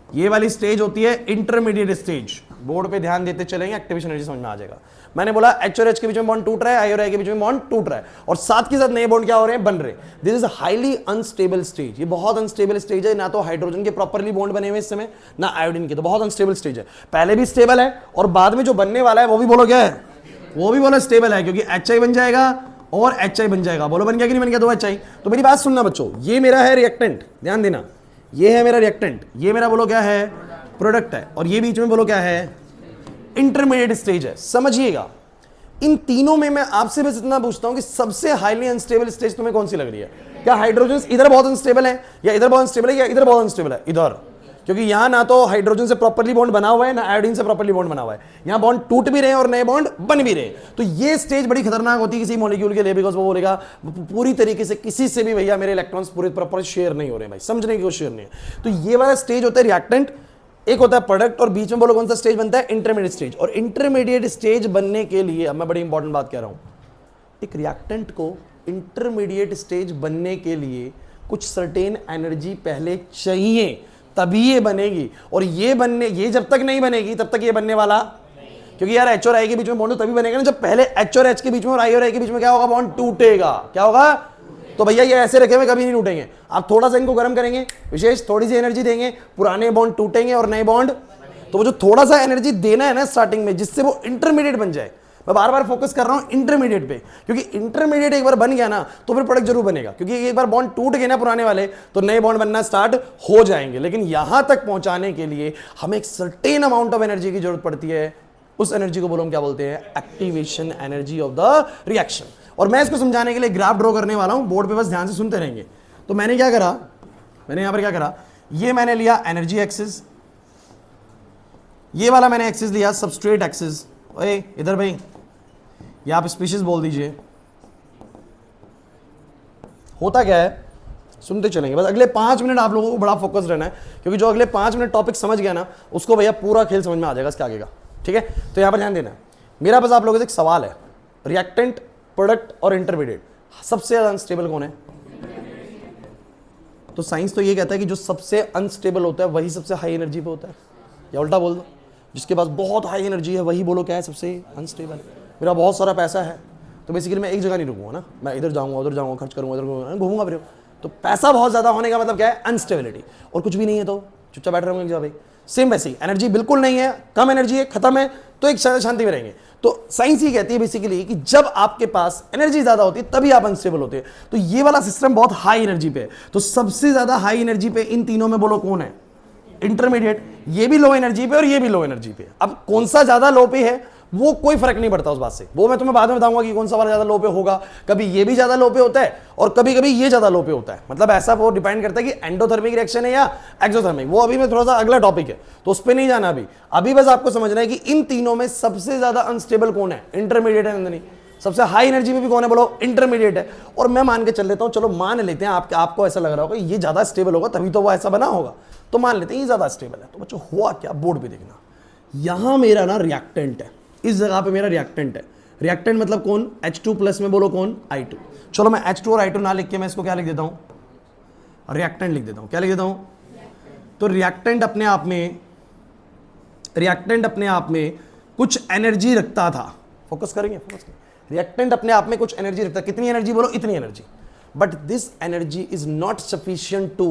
ये वाली स्टेज होती है इंटरमीडिएट स्टेज। बोर्ड पे ध्यान देते चलेंगे, एक्टिवेशन एनर्जी समझ में आ जाएगा। मैंने बोला H और H के बीच में बॉन्ड टूट रहा है, I और I के बीच में बॉन्ड टूट रहा है, और साथ के साथ नए बॉन्ड क्या हो रहे हैं, बन रहे हैं। This is highly unstable stage. ये बहुत अनस्टेबल स्टेज है, ना तो हाइड्रोजन के प्रॉपरली बॉन्ड बने हुए इस समय, ना आयोडीन के, तो बहुत अनस्टेबल स्टेज है। पहले भी स्टेबल है और बाद में जो बनने वाला है वो भी बोलो क्या है, वो भी बोलो स्टेबल है, क्योंकि HI बन जाएगा और HI बन जाएगा। बोलो बन गया कि नहीं बन गया? 2 HI। तो मेरी बात सुनना बच्चों, ये मेरा है रिएक्टेंट, ध्यान देना, ये है मेरा रिएक्टेंट, ये मेरा बोलो क्या है, प्रोडक्ट है, और ये बीच में बोलो क्या है, इंटरमीडिएट स्टेज है। समझिएगा, इन तीनों में मैं आपसे बस इतना पूछता हूं कि सबसे हाईली अनस्टेबल स्टेज तुम्हें कौन सी लग रही है? क्या हाइड्रोजन इधर बहुत अनस्टेबल है, या इधर बहुत अनस्टेबल है, या इधर बहुत अनस्टेबल है? इधर, क्योंकि यहां ना तो हाइड्रोजन से प्रॉपर्ली बॉन्ड बना हुआ है, ना आयोडीन से प्रॉपर्ली बॉन्ड बना हुआ है। यहां बॉन्ड टूट भी रहे हैं और नए बॉन्ड बन भी रहे हैं। तो ये स्टेज बड़ी खतरनाक होती है किसी मॉलिक्यूल के लिए, बिकॉज वो बोलेगा पूरी तरीके से किसी से भी भैया मेरे इलेक्ट्रॉन्स पूरे प्रॉपर शेयर नहीं हो रहे, भाई समझने की कोशिश नहीं है। तो ये वाला स्टेज होता है रिएक्टेंट, एक होता है प्रोडक्ट, और बीच में बोलो कौन सा स्टेज बनता है, इंटरमीडिएट स्टेज। और इंटरमीडिएट स्टेज बनने के लिए, अब मैं बड़ी इंपॉर्टेंट बात कह रहा हूं, एक रिएक्टेंट को इंटरमीडिएट स्टेज बनने के लिए कुछ सर्टेन एनर्जी पहले चाहिए, तभी ये बनेगी। और ये जब तक नहीं बनेगी तब तक ये बनने वाला, क्योंकि यार H और I के बीच में बॉन्ड तभी बनेगा ना जब पहले H और H के बीच में और I और I के बीच में क्या होगा, बॉन्ड टूटेगा। क्या होगा? तो भैया ये ऐसे रखे हुए कभी नहीं टूटेंगे। आप थोड़ा सा इनको गर्म करेंगे, विशेष थोड़ी सी एनर्जी देंगे, पुराने बॉन्ड टूटेंगे और नए बॉन्ड। तो वो जो थोड़ा सा एनर्जी देना है ना स्टार्टिंग में, जिससे वो इंटरमीडिएट बन जाए, मैं बार बार फोकस कर रहा हूं इंटरमीडिएट पे, क्योंकि इंटरमीडिएट एक बार बन गया ना तो फिर प्रोडक्ट जरूर बनेगा, क्योंकि एक बार बॉन्ड टूट गए ना पुराने वाले तो नए बॉन्ड बनना स्टार्ट हो जाएंगे। लेकिन यहां तक पहुंचाने के लिए हमें एक सर्टेन अमाउंट ऑफ एनर्जी की जरूरत पड़ती है। उस एनर्जी को बोलो हम क्या बोलते हैं, activation energy of the reaction. और मैं इसको समझाने के लिए ग्राफ ड्रॉ करने वाला हूं, बोर्ड पे बस ध्यान से सुनते रहेंगे। तो मैंने क्या करा, मैंने यहां पर क्या करा, ये मैंने लिया एनर्जी एक्सिस, ये वाला मैंने एक्सिस लिया सबस्ट्रेट एक्सिस। ओए इधर भाई, ये आप स्पीशीज बोल दीजिए। होता क्या है, सुनते चलेंगे बस, अगले 5 मिनट आप लोगों को बड़ा फोकस रहना है, क्योंकि जो अगले 5 मिनट टॉपिक समझ गया ना उसको भैया पूरा खेल समझ में आ जाएगा इसके आगे का। ठीक है, तो यहां पर ध्यान देना। मेरा बस आप लोगों से एक सवाल है, रिएक्टेंट, प्रोडक्ट और इंटरमीडिएट सबसे ज्यादा अनस्टेबल कौन है? तो साइंस तो ये कहता है कि जो सबसे अनस्टेबल होता है वही सबसे हाई एनर्जी पे होता है, या उल्टा बोल दो, जिसके पास बहुत हाई एनर्जी है वही बोलो क्या है, सबसे अनस्टेबल। मेरा बहुत सारा पैसा है तो बेसिकली मैं एक जगह नहीं रुकूंगा ना, मैं इधर जाऊंगा उधर जाऊंगा, खर्च करूंगा, इधर घूमूंगा फिर। तो पैसा बहुत ज्यादा होने का मतलब क्या है, अनस्टेबिलिटी। और कुछ भी नहीं है तो चुपचाप बैठ रहे भाई। सेम वैसे ही एनर्जी बिल्कुल नहीं है, कम एनर्जी है, खत्म है, तो एक शांति में रहेंगे। तो साइंस ये कहती है बेसिकली कि जब आपके पास एनर्जी ज्यादा होती है तभी आप अनस्टेबल होते हैं। तो ये वाला सिस्टम बहुत हाई एनर्जी पे है। तो सबसे ज्यादा हाई एनर्जी पे इन तीनों में बोलो कौन है, इंटरमीडिएट। ये भी लो एनर्जी पे और ये भी लो एनर्जी पे। अब कौन सा ज्यादा लो पे है वो कोई फर्क नहीं पड़ता उस बात से। वो मैं तुम्हें बाद में बताऊंगा कि कौन सा वाला ज्यादा लो पे होगा, कभी ये भी ज्यादा लो पे होता है और कभी कभी ये ज्यादा लो पे होता है। मतलब ऐसा वो डिपेंड करता है कि एंडोथर्मिक रिएक्शन है या एक्सोथर्मिक। वो अभी मैं थोड़ा सा अगला टॉपिक है तो उस पर नहीं जाना अभी बस आपको समझना है कि इन तीनों में सबसे ज्यादा अनस्टेबल कौन है, इंटरमीडिएट है नंदनी। सबसे हाई एनर्जी में भी कौन है बोलो, इंटरमीडिएट है। और मैं मान के चल लेता हूं, चलो मान लेते हैं आपको ऐसा लग रहा होगा ये ज्यादा स्टेबल होगा तभी तो वो ऐसा बना होगा, तो मान लेते हैं ये ज्यादा स्टेबल है। तो बच्चों हुआ क्या, बोर्ड पे देखना, यहां मेरा ना रिएक्टेंट है, इस जगह पे मेरा रिएक्टेंट है। रिएक्टेंट मतलब कौन, H2 प्लस में बोलो कौन, I2। चलो मैं H2 और I2 ना लिख के मैं इसको क्या लिख देता हूं, रिएक्टेंट लिख देता हूं। क्या लिख देता हूं, तो रिएक्टेंट अपने आप में कुछ एनर्जी रखता था। फोकस करेंगे, रिएक्टेंट अपने आप में कुछ एनर्जी रखता है। कितनी एनर्जी बोलो, इतनी energy. But this energy is not sufficient to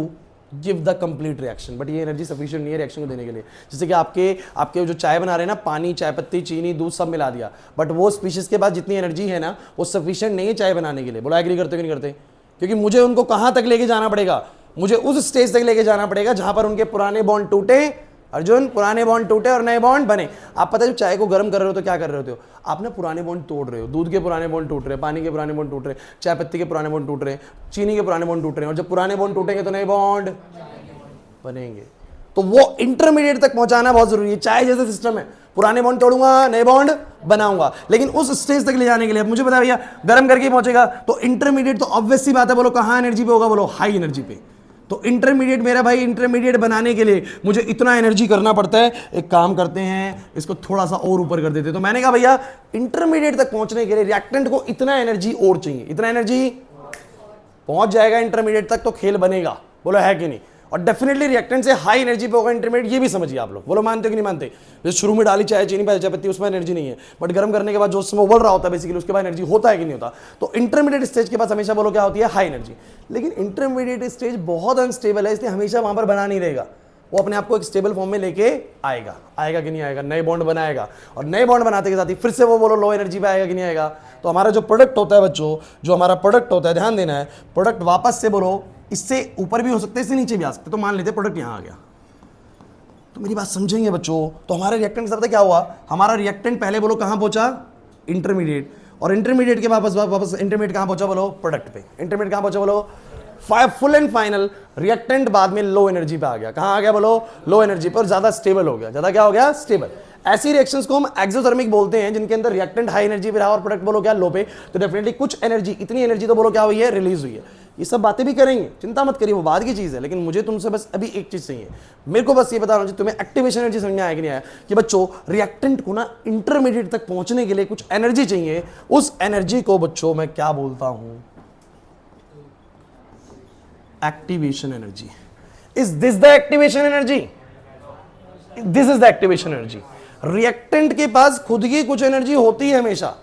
give the complete reaction. But ये एनर्जी सफिशिएंट नहीं है रिएक्शन को देने के लिए। जैसे कि आपके जो चाय बना रहे हैं ना, पानी, चाय पत्ती, चीनी, दूध सब मिला दिया, बट वो स्पीशीज के पास जितनी एनर्जी है ना वो सफिशिएंट नहीं है चाय बनाने के लिए। बोला एग्री करते कि नहीं करते? क्योंकि मुझे उनको कहां तक लेके जाना पड़ेगा, मुझे उस स्टेज तक लेके जाना पड़ेगा जहां पर उनके पुराने बॉन्ड टूटे, अर्जुन, पुराने बॉन्ड टूटे और नए बॉन्ड बने। आप पता है जब चाय को गर्म कर रहे हो तो क्या कर रहे होते हो, आपने पुराने बॉन्ड तोड़ रहे हो। दूध के पुराने बॉन्ड टूट रहे, पानी के पुराने बॉन्ड टूट रहे, चाय पत्ती के पुराने बॉन्ड टूट रहे, चीनी के पुराने बॉन्ड टूट रहे हैं। और जब पुराने बॉन्ड टूटेंगे तो नए बॉन्ड बनेंगे। तो वो इंटरमीडिएट तक पहुंचाना बहुत जरूरी है। चाय जैसा सिस्टम है, पुराने बॉन्ड तोड़ूंगा, नए बॉन्ड बनाऊंगा, लेकिन उस स्टेज तक ले जाने के लिए मुझे पता है भैया गर्म करके पहुंचेगा। तो इंटरमीडिएट तो ऑब्वियस सी बात है, बोलो कहां एनर्जी पे होगा, बोलो हाई एनर्जी पे। तो इंटरमीडिएट मेरा भाई, इंटरमीडिएट बनाने के लिए मुझे इतना एनर्जी करना पड़ता है। एक काम करते हैं, इसको थोड़ा सा और ऊपर कर देते हैं। तो मैंने कहा भैया इंटरमीडिएट तक पहुंचने के लिए रिएक्टेंट को इतना एनर्जी और चाहिए, इतना एनर्जी पहुंच जाएगा इंटरमीडिएट तक तो खेल बनेगा। बोलो है कि नहीं? और डेफिनेटली रिएक्टेंट से हाई एनर्जी पे होगा इंटरमीडिएट, ये भी समझिए आप लोग। बोलो मानते हो कि नहीं मानते? जैसे शुरू में डाली चाय, चीनी, चाय पत्ती, उसमें एनर्जी नहीं है, बट गर्म करने के बाद जो उसमें उबल रहा होता है बेसिकली, उसके बाद एनर्जी होता है कि नहीं होता? तो इंटरमीडिएट स्टेज के पास हमेशा बोलो क्या होती है, हाई एनर्जी। लेकिन इंटरमीडिएट स्टेज बहुत अनस्टेबल है, इसलिए हमेशा वहां पर बना नहीं रहेगा। वो अपने आप को एक स्टेबल फॉर्म में लेके आएगा कि नहीं आएगा, नए बॉन्ड बनाएगा। और नए बॉन्ड बनाते के साथ ही फिर से वो बोलो लो एनर्जी पे आएगा कि नहीं आएगा। तो हमारा जो प्रोडक्ट होता है बच्चों, जो हमारा प्रोडक्ट होता है, ध्यान देना है, प्रोडक्ट वापस से बोलो इससे ऊपर भी हो सकते हैं, इससे नीचे भी आ सकते हैं। तो मान लेते प्रोडक्ट यहां आ गया, तो मेरी बात समझेंगे बच्चों। तो हमारे रिएक्टेंट के साथ क्या हुआ, हमारा रिएक्टेंट पहले बोलो कहां पहुंचा, इंटरमीडिएट, और इंटरमीडिएट के वापस इंटरमीडिएट कहां पहुंचा, बोलो प्रोडक्ट पे। इंटरमीडिएट कहां पहुंचा, बोलो फुल एंड फाइनल रिएक्टेंट बाद में लो एनर्जी पे आ गया। कहां आ गया, बोलो लो एनर्जी पे, और ज्यादा स्टेबल हो गया। ज्यादा क्या हो गया, स्टेबल। ऐसी रिएक्शंस को हम एक्सोथर्मिक बोलते हैं, जिनके अंदर रिएक्टेंट हाई एनर्जी पे रहा और प्रोडक्ट बोलो क्या, लो पे। तो डेफिनेटली कुछ एनर्जी, इतनी एनर्जी तो बोलो क्या हुई है, रिलीज हुई है। ये सब बातें भी करेंगे, चिंता मत करिए, वो बाद की चीज है। लेकिन मुझे तुमसे बस अभी एक चीज चाहिए, मेरे को बस ये बता रहा हूं, तुम्हें एक्टिवेशन एनर्जी समझ में आया कि नहीं आया, कि बच्चों रिएक्टेंट को ना इंटरमीडिएट तक पहुंचने के लिए कुछ एनर्जी चाहिए। उस एनर्जी को बच्चों मैं क्या बोलता हूं, activation energy. Is this the activation energy? This is the activation energy. Reactant के पास खुद की कुछ एनर्जी होती है हमेशा।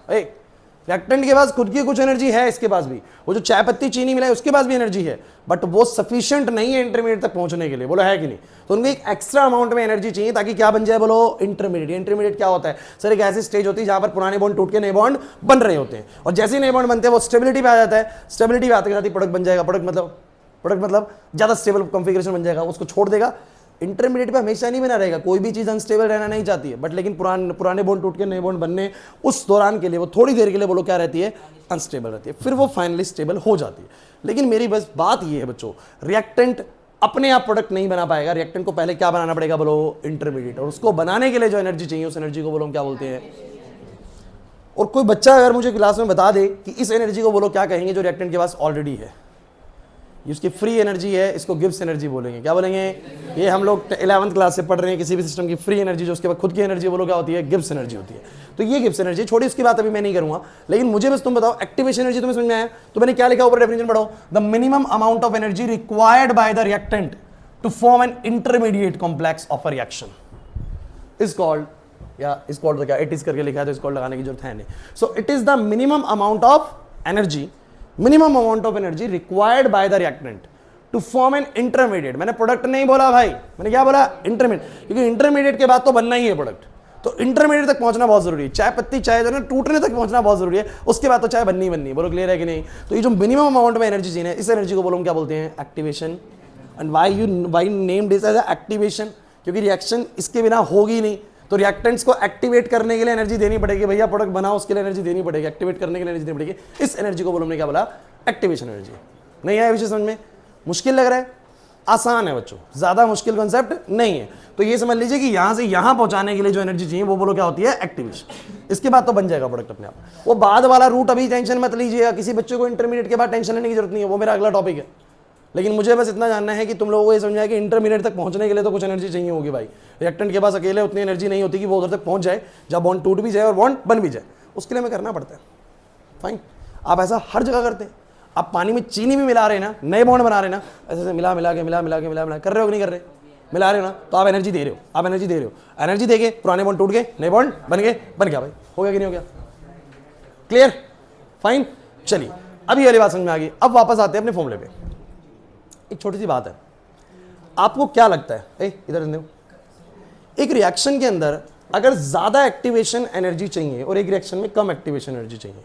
रिएक्टेंट के पास खुद की कुछ एनर्जी है, इसके पास भी, वो जो चाय पत्ती चीनी मिला है उसके पास भी एनर्जी है, बट वो सफिशिएंट नहीं है इंटरमीडिएट तक पहुंचने के लिए। बोलो है कि नहीं? तो उनको एक एक्स्ट्रा अमाउंट में एनर्जी चाहिए ताकि क्या बन जाए, बोलो इंटरमीडिएट। इंटरमीडिएट क्या होता है सर, एक ऐसी स्टेज होती है जहां पर पुराने बॉन्ड टूट के नए बॉन्ड बन रहे होते हैं, और जैसे ही नए बॉन्ड बनते हैं वो स्टेबिलिटी पे आ जाता है। स्टेबिलिटी पे आते के साथ ही प्रोडक्ट बन जाएगा। प्रोडक्ट मतलब ज्यादा स्टेबल कॉन्फ़िगरेशन बन जाएगा, उसको छोड़ देगा। इंटरमीडिएट पे हमेशा नहीं बना रहेगा, कोई भी चीज अनस्टेबल रहना नहीं चाहती है, बट लेकिन पुराने बॉन्ड टूट के नए बॉन्ड बनने, उस दौरान के लिए वो थोड़ी देर के लिए बोलो क्या रहती है, अनस्टेबल रहती है, फिर वो फाइनली स्टेबल हो जाती है। लेकिन मेरी बस बात ये है बच्चों, रिएक्टेंट अपने आप प्रोडक्ट नहीं बना पाएगा। रिएक्टेंट को पहले क्या बनाना पड़ेगा, बोलो इंटरमीडिएट, और उसको बनाने के लिए जो एनर्जी चाहिए उस एनर्जी को बोलो हम क्या बोलते हैं। और कोई बच्चा अगर मुझे क्लास में बता दे कि इस एनर्जी को बोलो क्या कहेंगे, जो रिएक्टेंट के पास ऑलरेडी है, इसकी फ्री एनर्जी है, इसको गिब्स एनर्जी बोलेंगे। क्या बोलेंगे? ये हम लोग 11th क्लास से पढ़ रहे हैं, किसी भी सिस्टम की फ्री एनर्जी जो उसके बाद खुद की एनर्जी बोलो क्या होती है, गिब्स एनर्जी होती है। तो ये गिब्स एनर्जी छोड़ी, उसकी बात अभी मैं नहीं करूंगा, लेकिन मुझे बस तुम बताओ एक्टिवेशन एनर्जी तुम्हें समझ में आया? तो मैंने क्या लिखा ऊपर, डेफिनेशन पढ़ो, the minimum amount of energy required by the reactant to form an intermediate complex of a reaction is called, या इज कॉल्ड तो क्या, इट इज करके लिखा है तो इज कॉल्ड लगाने की जरूरत है नहीं। So it is the minimum amount of energy, minimum amount of energy required by the reactant to form an intermediate. मैंने प्रोडक्ट नहीं बोला भाई, मैंने क्या बोला, इंटरमीडिएट, क्योंकि इंटरमीडिएट के बाद तो बनना ही है प्रोडक्ट। तो इंटरमीडिएट तक पहुंचना बहुत जरूरी है। चाय पत्ती चाय जो है टूटने तक पहुंचना बहुत जरूरी है, उसके बाद तो चाय बननी है। बोलो क्लियर है कि नहीं? तो ये जो मिनिमम अमाउंट में एनर्जी चाहिए, इस एनर्जी को बोलो हम क्या बोलते हैं, activation. And why named this as activation, क्योंकि रिएक्शन इसके बिना होगी नहीं। तो रिएक्टेंट्स को एक्टिवेट करने के लिए एनर्जी देनी पड़ेगी, भैया प्रोडक्ट बनाओ उसके लिए एनर्जी देनी पड़ेगी, एक्टिवेट करने के लिए एनर्जी देनी पड़ेगी। इस एनर्जी को बोलो हमने क्या बोला, एक्टिवेशन एनर्जी। नहीं आया विषय समझ में? मुश्किल लग रहा है? आसान है बच्चों, ज्यादा मुश्किल कॉन्सेप्ट नहीं है। तो ये समझ लीजिए कि यहां से यहां पहुंचाने के लिए जो एनर्जी चाहिए वो बोलो क्या होती है, एक्टिवेशन। इसके बाद तो बन जाएगा प्रोडक्ट अपने आप। वो बाद वाला रूट अभी टेंशन मत लीजिएगा, किसी बच्चे को इंटरमीडिएट के बाद टेंशन लेने की जरूरत नहीं है, वो मेरा अगला टॉपिक है। लेकिन मुझे बस इतना जानना है कि तुम लोगों को ये समझाया कि इंटरमीडिएट तक पहुंचने के लिए तो कुछ एनर्जी चाहिए होगी भाई। रिएक्टेंट के पास अकेले उतनी एनर्जी नहीं होती कि वो उधर तक पहुंच जाए, जब बॉन्ड टूट भी जाए और बॉन्ड बन भी जाए, उसके लिए हमें करना पड़ता है। फाइन, आप ऐसा हर जगह करते हैं। आप पानी में चीनी भी मिला रहे हैं ना, नए बॉन्ड बना रहे हैं ना, ऐसे मिला के कर रहे हो कि नहीं कर रहे, मिला रहे हो ना, तो आप एनर्जी दे रहे हो, आप एनर्जी दे रहे हो। एनर्जी देके पुराने बॉन्ड टूट गए, नए बॉन्ड बन गए, बन गया भाई, हो गया कि नहीं हो गया? क्लियर? फाइन, चलिए अभी वाली बात समझ में आ गई। अब वापस आते हैं अपने फॉर्मूले पे। एक छोटी सी बात है, आपको क्या लगता है, इधर देखो, एक रिएक्शन के अंदर अगर ज्यादा एक्टिवेशन एनर्जी चाहिए और एक रिएक्शन में कम एक्टिवेशन एनर्जी चाहिए,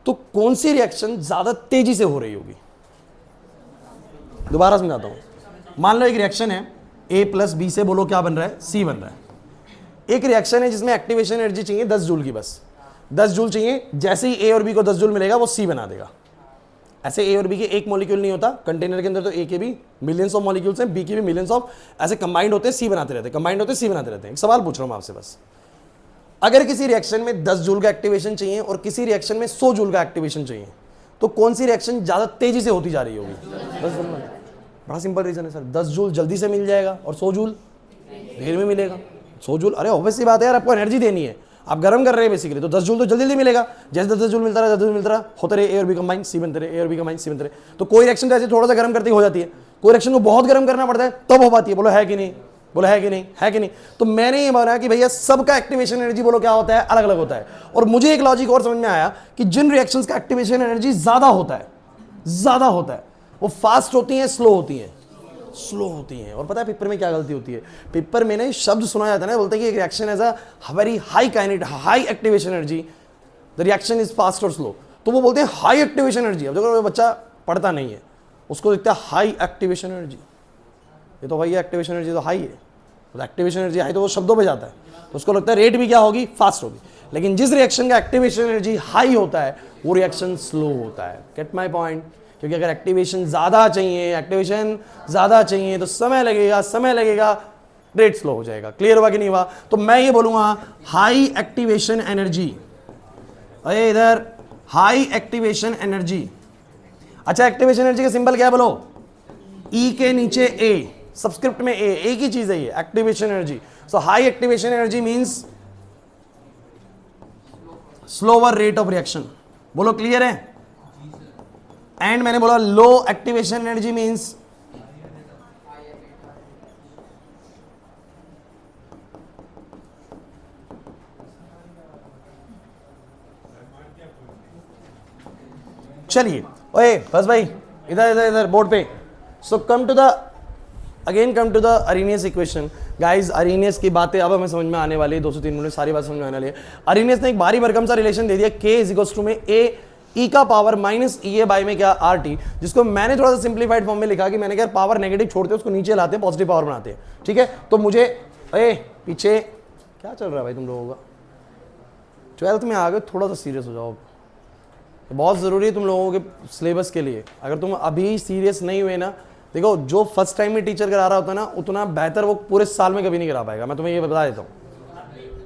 तो कौन सी रिएक्शन ज्यादा तेजी से हो रही होगी? दोबारा समझाता हूं। मान लो एक रिएक्शन है, A प्लस बी से बोलो क्या बन रहा है, C बन रहा है। एक रिएक्शन है जिसमें एक्टिवेशन एनर्जी चाहिए 10 जूल की, बस 10 जूल चाहिए। जैसे ही A और B को 10 जूल मिलेगा वो C बना देगा। ऐसे A और B के एक मॉलिक्यूल नहीं होता कंटेनर के अंदर, तो A के भी मिलियंस ऑफ मॉलिक्यूल्स हैं, B के भी मिलियंस ऑफ, ऐसे कंबाइंड होते हैं, C बनाते रहते हैं, कंबाइंड होते हैं, C बनाते रहते हैं। एक सवाल पूछ रहा हूं आपसे बस, अगर किसी रिएक्शन में 10 जूल का एक्टिवेशन चाहिए और किसी रिएक्शन में 100 जूल का एक्टिवेशन चाहिए, तो कौन सी रिएक्शन ज्यादा तेजी से होती जा रही होगी? बड़ा सिंपल रीजन है सर, 10 जूल जल्दी से मिल जाएगा और 100 जूल देर में मिलेगा। 100 जूल, अरे ऑब्वियस सी बात है यार, आपको एनर्जी देनी है, आप गर्म कर रहे हैं बेसिकली, तो 10 जूल तो जल्दी जल्दी मिलेगा। जैसे 10 जूल मिलता रहा, 10 जूल मिलता रहा, होते रहे A और B कंबाइन, C बनते रहे, A और B कंबाइन, C बनते रहे। तो कोई रिएक्शन तो ऐसे थोड़ा सा गर्म करती हो जाती है, कोई रिएक्शन को बहुत गर्म करना पड़ता है तब हो पाती है। बोलो है कि नहीं, बोलो है कि नहीं, है कि नहीं? तो मैंने ये बोला कि भैया सबका एक्टिवेशन एनर्जी बोलो क्या होता है, अलग अलग होता है। और मुझे एक लॉजिक और समझ में आया कि जिन रिएक्शंस का एक्टिवेशन एनर्जी ज्यादा होता है, वो फास्ट होती हैं, स्लो होती हैं, स्लो होती हैं। और पता है पेपर में क्या गलती होती है? पेपर में ना शब्द सुना जाता है ना, बोलते हैं कि एक reaction as a very high kinetic, high activation energy, the reaction is fast और स्लो। तो वो बोलते हैं हाई एक्टिवेशन एनर्जी। अब देखो बच्चा पढ़ता नहीं है, उसको दिखता है हाई एक्टिवेशन एनर्जी, ये तो भैया एक्टिवेशन एनर्जी तो हाई है, तो एक्टिवेशन एनर्जी हाई तो वो शब्दों पे जाता है, तो उसको लगता है रेट भी क्या होगी, फास्ट होगी। लेकिन जिस रिएक्शन का एक्टिवेशन एनर्जी हाई होता है वो रिएक्शन स्लो होता है। Gate my point? क्योंकि अगर एक्टिवेशन ज्यादा चाहिए तो समय लगेगा, रेट स्लो हो जाएगा। क्लियर हुआ कि नहीं हुआ? तो मैं ये बोलूंगा हाई एक्टिवेशन एनर्जी, अरे इधर हाई एक्टिवेशन एनर्जी। अच्छा, एक्टिवेशन एनर्जी का सिंबल क्या है बोलो? E के नीचे A, सबस्क्रिप्ट में A, एक ही चीज है ये, activation energy. So high activation energy means slower rate of reaction. बोलो क्लियर है? एंड मैंने बोला लो एक्टिवेशन एनर्जी मींस चलिए ओए बस भाई इधर बोर्ड पे। So come to the Arrhenius equation. Guys Arrhenius की बातें अब हमें समझ में आने वाली है, 203 मिनट सारी बात समझ में आने वाली है। अरेनियस ने एक भारी भरकम सा रिलेशन दे दिया, K इज इक्वल्स टू में A E का पावर माइनस E बाई में क्या RT, जिसको मैंने थोड़ा सा सिंप्लीफाइड फॉर्म में लिखा कि मैंने क्या पावर नेगेटिव छोड़ते हैं उसको नीचे लाते हैं, पॉजिटिव पावर बनाते हैं। ठीक है, तो मुझे पीछे क्या चल रहा है भाई तुम लोगों का? 12th में आ गए, थोड़ा सा सीरियस हो जाओ, बहुत ज़रूरी है तुम लोगों के सिलेबस के लिए। अगर तुम अभी सीरियस नहीं हुए ना, देखो जो फर्स्ट टाइम में टीचर करा रहा होता है ना, उतना बेहतर वो पूरे साल में कभी नहीं करा पाएगा, मैं तुम्हें ये बता देता हूँ।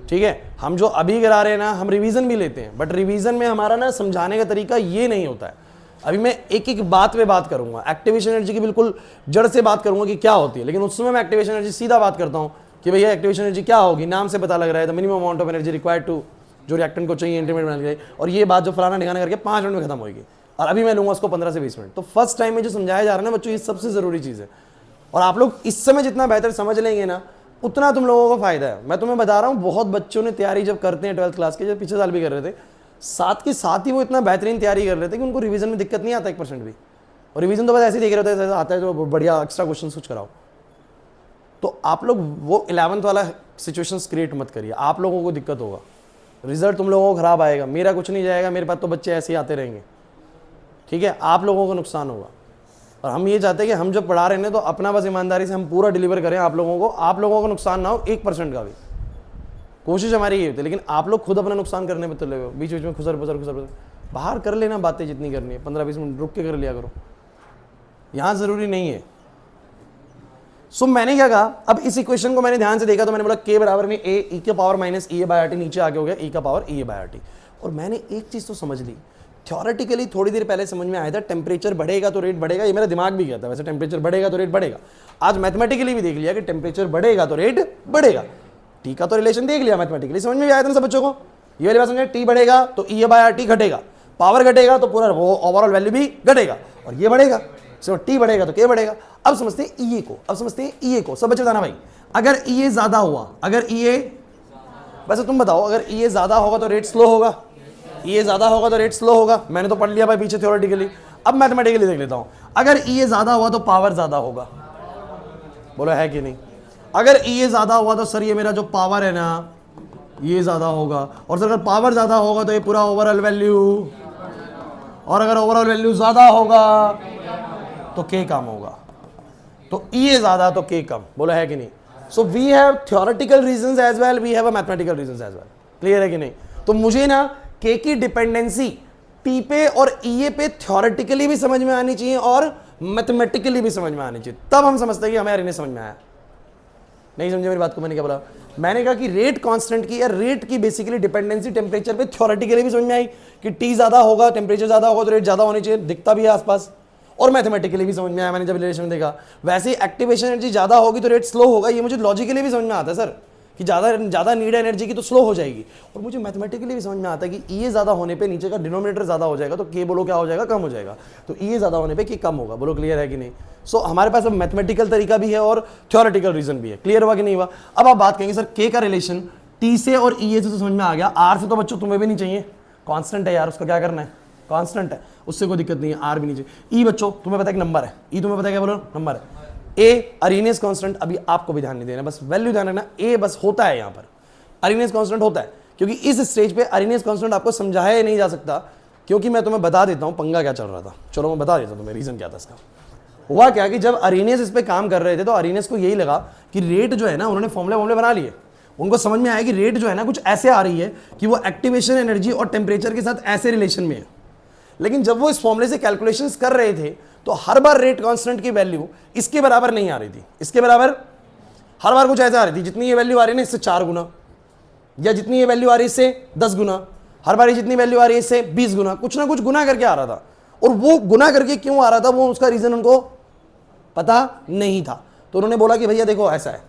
ठीक है, हम जो अभी करा रहे हैं ना, हम रिवीजन भी लेते हैं, बट रिवीजन में हमारा ना समझाने का तरीका ये नहीं होता है। अभी मैं एक एक बात पे बात करूंगा, एक्टिवेशन एनर्जी की बिल्कुल जड़ से बात करूंगा कि क्या होती है, लेकिन उस समय मैं एक्टिवेशन एनर्जी सीधा बात करता हूँ कि भैया एक्टिवेशन एनर्जी क्या होगी, नाम से पता लग रहा है, the minimum amount of energy required to, जो रिएक्टेंट को चाहिए इंटरमीडिएट बनाने के लिए। और ये बात जो फलाना ढिकाना करके 5 मिनट में खत्म होगी, और अभी मैं लूंगा उसको 15 से 20 मिनट। तो फर्स्ट टाइम में जो समझाया जा रहा है ना बच्चों, ये सबसे जरूरी चीज़ है। और आप लोग इस समय जितना बेहतर समझ लेंगे ना, उतना तुम लोगों को फायदा है। मैं तुम्हें बता रहा हूँ, बहुत बच्चों ने तैयारी जब करते हैं 12th क्लास के, जब पिछले साल भी कर रहे थे, साथ के साथ ही वो इतना बेहतरीन तैयारी कर रहे थे कि उनको रिवीजन में दिक्कत नहीं आता 1% भी। और रिवीजन तो बस ऐसे ही देख रहे होते हैं, आता है तो बढ़िया एक्स्ट्रा क्वेश्चन कुछ कराओ। तो आप लोग वो 11th वाला सिचुएशन क्रिएट मत करिए, आप लोगों को दिक्कत होगा, रिजल्ट तुम लोगों को खराब आएगा, मेरा कुछ नहीं जाएगा, मेरे पास तो बच्चे ऐसे ही आते रहेंगे। ठीक है, आप लोगों को नुकसान होगा। और हम ये चाहते हैं कि हम जब पढ़ा रहे हैं तो अपना बस ईमानदारी से हम पूरा डिलीवर करें आप लोगों को, नुकसान ना हो 1% का भी। कोशिश हमारी ये होती है, लेकिन आप लोग खुद अपना नुकसान करने में तुले हो, बीच बीच में खुसर खुसर बाहर कर लेना, बातें जितनी करनी है 15-20 मिनट रुक के कर लिया करो, यहाँ ज़रूरी नहीं है। सो मैंने क्या कहा, अब इस इक्वेशन को मैंने ध्यान से देखा तो मैंने बोला के बराबर में ए ई के पावर माइनस ई ए बाय आर टी, नीचे आगे हो गया ई का पावर ई ए बाय आर टी। और मैंने एक चीज़ तो समझ ली, थ्योरेटिकली थोड़ी देर पहले समझ में आया था टेम्परेचर बढ़ेगा तो रेट बढ़ेगा, ये मेरा दिमाग भी कहता है वैसे टेम्परेचर बढ़ेगा तो रेट बढ़ेगा। आज मैथमेटिकली भी देख लिया कि टेम्परेचर बढ़ेगा तो रेट बढ़ेगा, टी का तो रिलेशन देख लिया, मैथमेटिकली समझ में भी आया था ना सब बच्चों को। ये वाली बात समझे, टी बढ़ेगा तो ई ए बाय आर टी घटेगा, पावर घटेगा तो पूरा वो ओवरऑल वैल्यू भी घटेगा, और ये बढ़ेगा, सो टी बढ़ेगा तो के बढ़ेगा। अब समझते हैं ई ए को, अब समझते हैं ई ए को। सब बच्चे बताना भाई, अगर ई ए ज्यादा हुआ, अगर ई ए, वैसे तुम बताओ, अगर ई ए ज्यादा होगा तो रेट स्लो होगा, ई ए ज्यादा होगा तो रेट स्लो होगा, मैंने तो पढ़ लिया भाई पीछे थ्योरेटिकली। अब मैथमेटिकली देख लेता हूं, अगर ई ए ज्यादा हुआ तो पावर ज्यादा होगा, बोलो है कि नहीं। अगर ई ए ज्यादा हुआ तो सर ये मेरा जो पावर है ना ये ज्यादा होगा, और सर अगर पावर ज्यादा होगा तो ये पूरा ओवरऑल वैल्यू, और अगर ओवरऑल वैल्यू ज्यादा होगा तो के कम होगा, तो ई ए ज्यादा तो के कम, बोलो है कि नहीं। So we have theoretical reasons as well, we have a mathematical reasons as well, clear है कि नहीं। तो मुझे ना के की डिपेंडेंसी टी पे और ई ए पे थ्योरेटिकली भी समझ में आनी चाहिए और मैथमेटिकली भी समझ में आनी चाहिए, तब हम समझते हैं कि हमें यार इन्हें समझ में आया। नहीं समझे मेरी बात को, मैंने क्या बोला, मैंने कहा कि रेट कांस्टेंट की या रेट की बेसिकली डिपेंडेंसी टेम्परेचर पे थ्योरेटिकली भी समझ में आई कि टी ज्यादा होगा, टेम्परेचर ज्यादा होगा तो रेट ज्यादा होनी चाहिए, दिखता भी है आसपास, और मैथमेटिकली भी समझ में आया मैंने जब रिलेशन देखा। वैसे ही एक्टिवेशन एनर्जी ज्यादा होगी तो रेट स्लो होगा, ये मुझे लॉजिकली भी समझ में आता है सर कि ज्यादा नीड है एनर्जी की तो स्लो हो जाएगी, और मुझे मैथमेटिकली भी समझ में आता है कि ई ए ज्यादा होने पे नीचे का डिनोमिनेटर ज्यादा हो जाएगा तो के बोलो क्या हो जाएगा, कम हो जाएगा, तो ई ए ज्यादा होने पे के कम होगा, बोलो क्लियर है कि नहीं। सो हमारे पास अब मैथमेटिकल तरीका भी है और थ्योरेटिकल रीजन भी है, क्लियर हुआ कि नहीं हुआ। अब आप बात करेंगे सर के का रिलेशन टी से और ई ए से तो समझ में आ गया, आर से तो बच्चों तुम्हें भी नहीं चाहिए, कांस्टेंट है यार, उसका क्या करना है, कांस्टेंट है, उससे कोई दिक्कत नहीं है, आर भी नहीं चाहिए। ई बच्चों तुम्हें पता है कि नंबर है, ई तुम्हें पता है क्या बोलो, नंबर है। ए अरीनेस कांस्टेंट, अभी आपको भी ध्यान नहीं देना, बस वैल्यू ध्यान रखना, ए बस होता है यहाँ पर, अरीनेस कांस्टेंट होता है, क्योंकि इस स्टेज पे अरीनेस कांस्टेंट आपको समझाया नहीं जा सकता, क्योंकि मैं तुम्हें बता देता हूं पंगा क्या चल रहा था। चलो मैं बता देता हूं तुम्हें रीजन क्या था इसका। हुआ क्या कि जब अरीनेस इस पे काम कर रहे थे तो अरीनेस को यही लगा कि रेट जो है ना, उन्होंने फॉर्मुले बना लिए, उनको समझ में आया कि रेट जो है ना कुछ ऐसे आ रही है कि वो एक्टिवेशन एनर्जी और टेम्परेचर के साथ ऐसे रिलेशन में है। लेकिन जब वो इस फॉर्मुले से कैलकुलेशंस कर रहे थे तो हर बार रेट कांस्टेंट की वैल्यू इसके बराबर नहीं आ रही थी, इसके बराबर हर बार कुछ ऐसे आ रही थी, जितनी ये वैल्यू आ रही है ना इससे 4 गुना, या जितनी ये वैल्यू आ रही है इससे 10 गुना, हर बार जितनी वैल्यू आ रही है इससे 20 गुना, कुछ ना कुछ गुना करके आ रहा था। और वो गुना करके क्यों आ रहा था, वो उसका रीजन उनको पता नहीं था। तो उन्होंने बोला कि भैया देखो ऐसा है,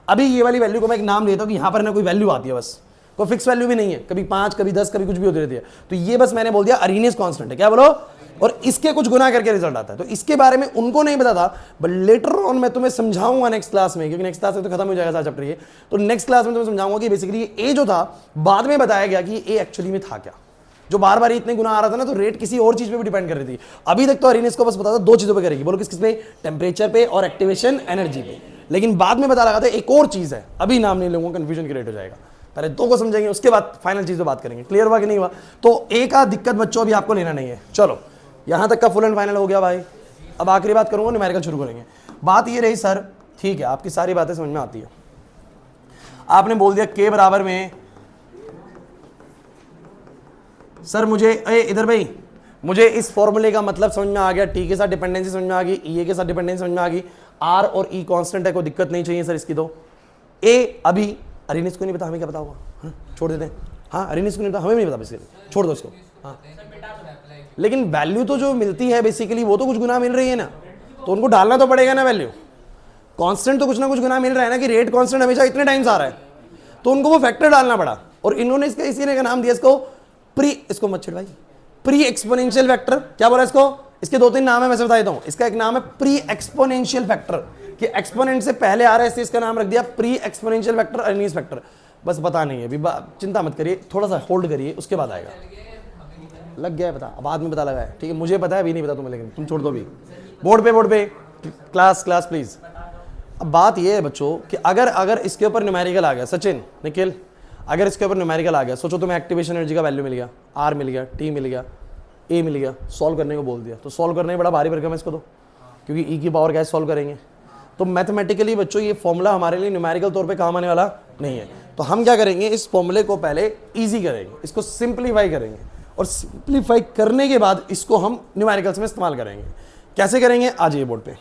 अभी ये वाली वैल्यू को मैं एक नाम देता हूं कि यहां पर ना कोई वैल्यू आती है, बस कोई फिक्स वैल्यू भी नहीं है, कभी 5 कभी 10 कभी कुछ भी होती रहती है, तो ये बस मैंने बोल दिया अरीनेस कांस्टेंट है, क्या बोलो, और इसके कुछ गुना करके रिजल्ट आता है। तो इसके बारे में उनको नहीं पता था, बट लेटर ऑन मैं तुम्हें समझाऊंगा नेक्स्ट क्लास में, क्योंकि नेक्स्ट क्लास में तो खत्म हो जाएगा सारा चैप्टर ये, तो नेक्स्ट क्लास में तुम्हें समझाऊंगा कि बेसिकली ए जो था बाद में बताया गया कि ए एक्चुअली में था क्या, जो बार बार इतने गुना आ रहा था ना, तो रेट किसी और चीज पे भी डिपेंड कर रही थी। अभी तक तो अरीनेस को बस पता था 2 चीजों पे करेगी, बोलो किस पे, टेम्परेचर पे और एक्टिवेशन एनर्जी पे, लेकिन बाद में पता लगा था एक और चीज है, अभी नाम नहीं लूंगा कंफ्यूजन क्रिएट हो जाएगा, पहले 2 को समझेंगे उसके बाद फाइनल चीज पे बात करेंगे, क्लियर हुआ कि नहीं हुआ। तो ए का दिक्कत बच्चों अभी आपको लेना नहीं है। चलो यहां तक का फुल एंड फाइनल हो गया भाई। अब आखिरी बात करूंगा, न्यूमेरिकल शुरू करेंगे। बात ये रही सर, ठीक है आपकी सारी बातें समझ में आती है, आपने बोल दिया के बराबर में, सर मुझे इधर भाई मुझे इस फॉर्मूले का मतलब समझ में आ गया, टी के साथ डिपेंडेंसी समझ में आ गई, ई ए के साथ डिपेंडेंसी समझ में आ गई, आर और ई कांस्टेंट है, कोई दिक्कत नहीं चाहिए सर इसकी। तो ए अभी अरीनेस को नहीं पता, हमें क्या पता होगा, छोड़ देते हैं। हाँ अरीनेस को नहीं पता, हमें नहीं पता बेसिकली, छोड़ दो इसको। हाँ लेकिन वैल्यू तो जो मिलती है बेसिकली वो तो कुछ गुना मिल रही है ना, तो उनको डालना तो पड़ेगा ना वैल्यू, कांस्टेंट तो कुछ ना कुछ गुना मिल रहा है ना, कि रेट कांस्टेंट हमेशा इतने टाइम्स आ रहा है, तो उनको वो फैक्टर डालना पड़ा, और इन्होंने इसका इसी ने का नाम दिया इसको इसको मत छेड़ भाई, प्री एक्सपोनेंशियल फैक्टर। क्या बोला इसको, इसके 2-3 नाम है, मैं बता देता हूं। इसका एक नाम है प्री एक्सपोनेंशियल फैक्टर, कि एक्सपोनेंट से पहले आ रहा है, इससे इसका नाम रख दिया प्री एक्सपोनेंशियल फैक्टर, अरीनेस फैक्टर। बस पता नहीं है अभी, चिंता मत करिए, थोड़ा सा होल्ड करिए, उसके बाद आएगा। लग गया है पता, बाद में पता लगा है, ठीक है मुझे पता है, अभी नहीं पता तुम्हें, लेकिन तुम छोड़ दो भी। बोर्ड पे क्लास प्लीज। अब बात ये है बच्चों कि अगर इसके ऊपर न्यूमेरिकल आ गया, सचिन निखिल अगर इसके ऊपर न्यूमेरिकल आ गया, सोचो तुम्हें एक्टिवेशन एनर्जी का वैल्यू मिल गया, आर मिल गया, टी मिल गया, ए मिल गया, सॉल्व करने को बोल दिया, तो सॉल्व करने में बड़ा भारी भरकम है इसको, तो क्योंकि ई की पावर कैसे सॉल्व करेंगे। तो मैथमेटिकली बच्चों ये फॉर्मूला हमारे लिए न्यूमेरिकल तौर पे काम आने वाला नहीं है। तो हम क्या करेंगे, इस फॉर्मूले को पहले इजी करेंगे, इसको सिंप्लीफाई करेंगे और सिंप्लीफाई करने के बाद इसको हम न्यूमेरिकल्स में इस्तेमाल करेंगे। कैसे करेंगे, आ जाइए बोर्ड पे।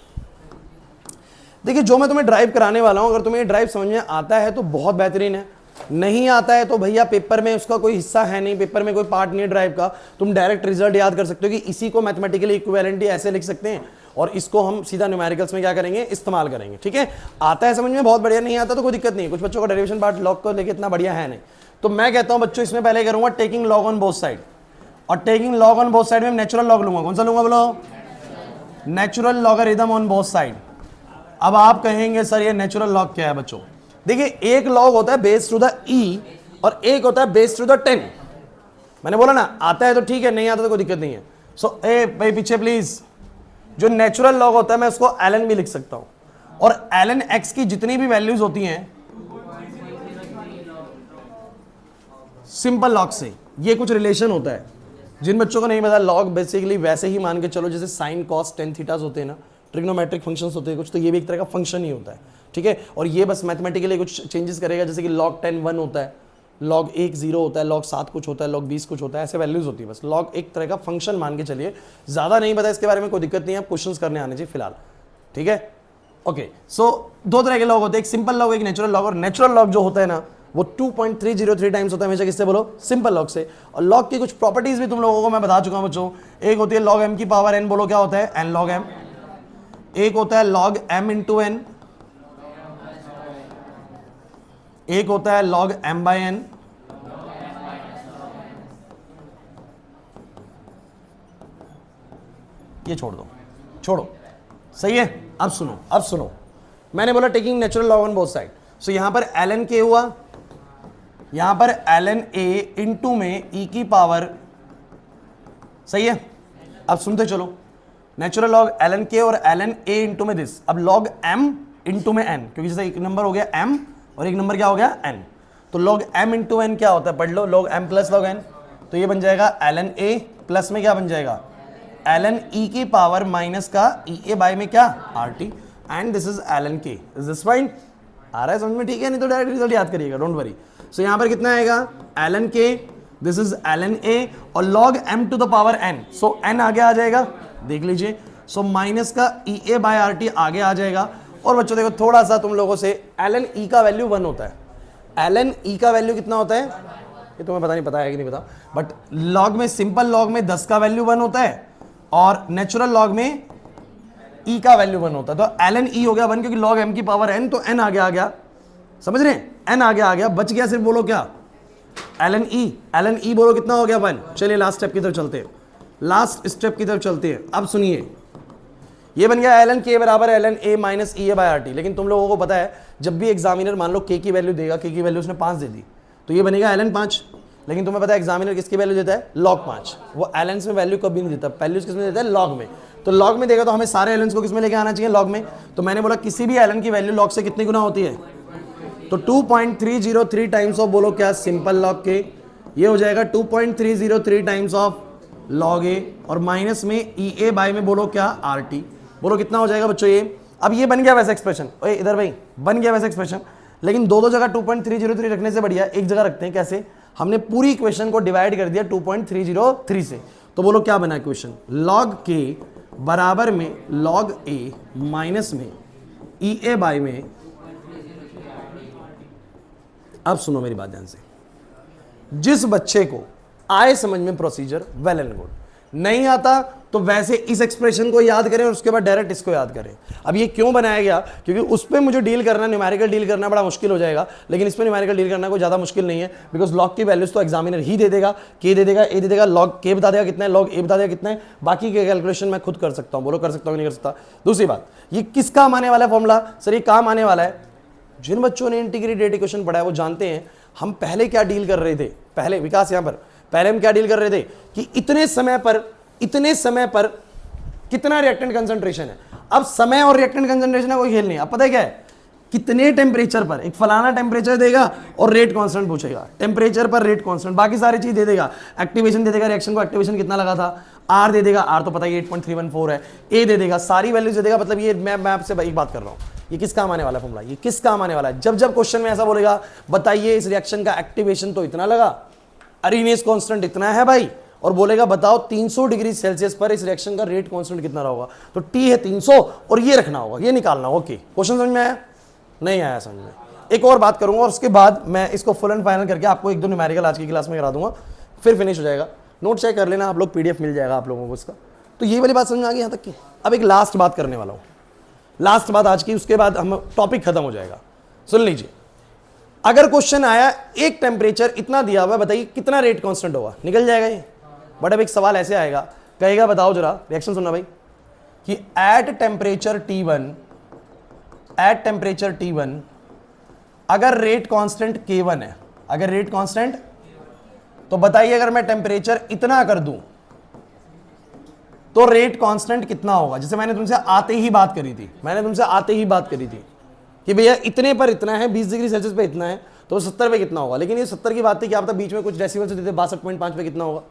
देखिए जो मैं तुम्हें ड्राइव कराने वाला हूं, अगर तुम्हें ड्राइव समझ में आता है तो बहुत बेहतरीन है, नहीं आता है तो भैया पेपर में उसका कोई हिस्सा है नहीं, पेपर में कोई पार्ट नहीं है ड्राइव का, तुम डायरेक्ट रिजल्ट याद कर सकते हो कि इसी को मैथमेटिकली इक्विवेलेंटली ऐसे लिख सकते हैं और इसको हम सीधा न्यूमेरिकल्स में क्या करेंगे, इस्तेमाल करेंगे। ठीक है, आता है समझ में, बहुत बढ़िया, नहीं आता तो कोई दिक्कत नहीं है। कुछ बच्चों का डेरिवेशन पार्ट लॉग को लेके इतना बढ़िया है नहीं, तो मैं कहता हूं बच्चों इसमें पहले करूंगा taking log on both side, और taking log on both side में नेचुरल लॉग लूंगा। कौन सा लूंगा बोलो, natural logarithm on both side. अब आप कहेंगे सर ये नेचुरल लॉग क्या है बच्चों, देखिए एक लॉग होता है बेस टू द ई और एक होता है बेस टू द 10। मैंने बोला ना, आता है तो ठीक है, नहीं आता तो कोई दिक्कत नहीं है। सो ए भाई पीछे प्लीज, जो नेचुरल लॉग होता है मैं उसको ln भी लिख सकता हूं, और ln x की जितनी भी वैल्यूज होती हैं सिंपल लॉग से, ये कुछ रिलेशन होता है। जिन बच्चों को नहीं पता, लॉग बेसिकली वैसे ही मान के चलो जैसे साइन कॉस टेन थीटास होते हैं ना, ट्रिग्नोमेट्रिक फंक्शंस होते हैं कुछ, तो ये भी एक तरह का फंक्शन ही होता है। ठीक है, और ये बस मैथमेटिकली कुछ चेंजेस करेगा, जैसे कि log 10 1 होता है, log 1 0 होता है, log 7 कुछ होता है, log 20 कुछ होता है, ऐसे वैल्यूज होती है। बस log एक तरह का फंक्शन मान के चलिए, ज्यादा नहीं पता इसके बारे में कोई दिक्कत नहीं है, आप क्वेश्चंस करने आने चाहिए फिलहाल। ठीक है, ओके। सो दो तरह के लॉग होते हैं, एक सिंपल लॉग, एक नेचुरल लॉग। और नेचुरल लॉग जो होता है ना वो 2.303 टाइम्स होता है हमेशा, किससे बोलो, सिंपल लॉग से। और लॉग की कुछ प्रॉपर्टीज भी तुम लोगों को मैं बता चुका हूं बच्चों। एक होती है log m की पावर n, बोलो क्या होता है, n log m। एक होता है log m इंटू n, एक होता है log m बाय n, ये छोड़ दो, छोड़ो, सही है। अब सुनो, अब सुनो, मैंने बोला taking natural log on both side. So यहां पर ln k हुआ, यहां पर ln a इंटू में e की पावर, सही है। अब सुनते चलो, नेचुरल लॉग ln k और ln a इंटू में दिस। अब log m इंटू में n, क्योंकि जैसे एक नंबर हो गया m और एक नंबर क्या हो गया n, तो log m इंटू n क्या होता है, पढ़ लो, log m plus log n। तो ये बन जाएगा ln a प्लस में क्या बन जाएगा, ln e की पावर माइनस का e a बाय में क्या, rt, and this is ln k। Is this fine, आ रहा है समझ में, ठीक है, नहीं तो डायरेक्ट रिजल्ट याद करिएगा, डोंट वरी। सो यहां पर कितना आएगा, ln k, this is ln a और log m to the power n, so n आगे आ जाएगा, देख लीजिए। सो माइनस का e a बाय rt आगे आ जाएगा। और बच्चों देखो थोड़ा सा तुम लोगों से, ln e का वैल्यू 1 होता है, ln e का वैल्यू कितना होता है ये तुम्हें पता नहीं, पता है कि नहीं पता, बट लॉग में, सिंपल लॉग में 10 का वैल्यू 1 होता है और नेचुरल लॉग में e का वैल्यू 1 होता है। तो ln e हो गया 1, क्योंकि log m की पावर n, तो n आगे आ गया, समझ रहे हैं, n आगे आ गया, बच गया सिर्फ बोलो क्या, ln e बोलो कितना हो गया 1। चलिए लास्ट स्टेप की तरफ चलते हैं, लास्ट स्टेप की तरफ चलते हैं। अब सुनिए, ये बन गया ln k बराबर ln a minus e a by rt। लेकिन तुम लोगों को पता है जब भी एग्जामिनर मान लो k की वैल्यू देगा, k की वैल्यू उसने 5 दे दी, तो ये बनेगा ln 5। लेकिन तुम्हें पता है एग्जामिनर किसकी वैल्यू देता है, log 5। वो ln में वैल्यू कभी नहीं देता, वैल्यूज किसमें देता है, log में। तो log में देगा तो हमें सारे ln को किसमें लेके आना चाहिए, log में। तो मैंने बोला किसी भी ln की वैल्यू log से कितनी गुना होती है, तो 2.303 टाइम्स ऑफ, बोलो क्या, सिंपल log k। ये हो जाएगा 2.303 टाइम्स ऑफ log a, और माइनस में e a बाय में बोलो क्या, rt। बोलो कितना हो जाएगा बच्चों ये। अब ये बन गया वैसा एक्सप्रेशन, ओए इधर भाई, बन गया वैसा एक्सप्रेशन। लेकिन दो जगह 2.303 रखने से बढ़िया एक जगह रखते हैं। कैसे, हमने पूरी इक्वेशन को डिवाइड कर दिया 2.303 से, तो बोलो क्या बना इक्वेशन, log k बराबर में log a माइनस में e a बाय में। अब सुनो मेरी बात ध्यान से, जिस बच्चे को आए समझ में प्रोसीजर, वेल एंड गुड, नहीं आता तो वैसे इस एक्सप्रेशन को याद करें और उसके बाद डायरेक्ट इसको याद करें। अब ये क्यों बनाया गया, क्योंकि उस पर मुझे डील करना, न्यूमेरिकल डील करना बड़ा मुश्किल हो जाएगा, लेकिन इस पर न्यूमेरिकल डील करना कोई ज़्यादा मुश्किल नहीं है, बिकॉज log की वैल्यूज तो एग्जामिनर ही दे देगा, k दे देगा, a दे देगा, log k बता देगा कितना है, log a बता देगा कितना है, बाकी के कैलकुलेशन मैं खुद कर सकता हूँ। बोलो कर सकता हूँ, नहीं कर सकता। दूसरी बात, ये किस काम आने वाला है फॉर्मूला, सर ये काम आने वाला है जिन बच्चों ने इंटीग्रेटेड इक्वेशन पढ़ा है वो जानते हैं हम पहले क्या डील कर रहे थे। पहले विकास यहाँ पर, पहले हम क्या डील कर रहे थे कि इतने समय पर कितना रिएक्टेंट कंसंट्रेशन है। अब समय और रिएक्टेंट कंसंट्रेशन का कोई खेल नहीं। अब पता है क्या है, कितने टेम्परेचर पर, एक फलाना टेम्परेचर देगा और रेट कांस्टेंट पूछेगा, टेम्परेचर पर रेट कांस्टेंट, बाकी सारी चीज दे देगा, एक्टिवेशन दे देगा, रिएक्शन को एक्टिवेशन कितना लगा था, आर दे देगा, आर तो पता है 8.314 है, ए दे देगा, सारी वैल्यूज दे देगा। मतलब ये मैं आपसे एक बात कर रहा हूँ, ये किस काम आने वाला है फॉर्मूला, ये किस काम आने वाला है? जब जब क्वेश्चन में ऐसा बोलेगा बताइए इस रिएक्शन का एक्टिवेशन तो इतना लगा, अरीनेस कांस्टेंट इतना है भाई, और बोलेगा बताओ 300 डिग्री सेल्सियस पर इस रिएक्शन का रेट कांस्टेंट कितना होगा, तो टी है 300 और ये रखना होगा, ये निकालना होगा। ओके, क्वेश्चन समझ में आया? नहीं आया समझ में? एक और बात करूंगा और उसके बाद मैं इसको फुल एंड फाइनल करके आपको एक दो न्यूमेरिकल आज की क्लास में करा दूंगा, फिर फिनिश हो जाएगा। नोट चेक कर लेना आप लोग, पीडीएफ मिल जाएगा आप लोगों को इसका। तो ये वाली बात समझ में आ गई यहाँ तक की? अब एक लास्ट बात करने वाला हूँ, लास्ट बात आज की, उसके बाद हम टॉपिक खत्म हो जाएगा। सुन लीजिए, अगर क्वेश्चन आया एक टेम्परेचर इतना दिया हुआ है, बताइए कितना रेट कांस्टेंट होगा, निकल जाएगा ये। बट अब एक सवाल ऐसे आएगा, कहेगा बताओ जरा, रिएक्शन सुनना भाई, कि एट टेम्परेचर T1 अगर रेट कांस्टेंट K1 है, अगर रेट कांस्टेंट, तो बताइए अगर मैं टेम्परेचर इतना कर दूं तो रेट कांस्टेंट कितना होगा? जैसे मैंने तुमसे आते ही बात करी थी, कि भैया इतने पर इतना है, 20 डिग्री सेल्सियस पे इतना है, तो 70 पे कितना होगा? लेकिन ये 70 की बात थी, क्या पता बीच में कुछ डेसिमल से देते, 62.5 पे कितना होगा,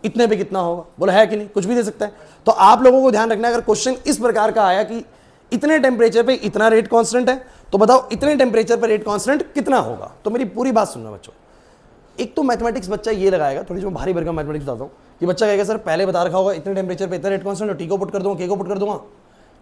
इतने पे कितना होगा, बोला है कि नहीं, कुछ भी दे सकता है। तो आप लोगों को ध्यान रखना है, अगर क्वेश्चन इस प्रकार का आया कि इतने टेम्परेचर पे इतना रेट कांस्टेंट है, तो बताओ इतने टेम्परेचर पर रेट कांस्टेंट कितना होगा। तो मेरी पूरी बात सुनना बच्चों, एक तो मैथमेटिक्स बच्चा ये लगाएगा, थोड़ी सी मैं भारी भरकम मैथमेटिक्स बताता हूँ, कि बच्चा कहेगा सर पहले बता रखा होगा इतने टेम्परेचर पे इतना रेट कांस्टेंट, और टी को पुट कर दूंगा, के को पुट कर दूंगा,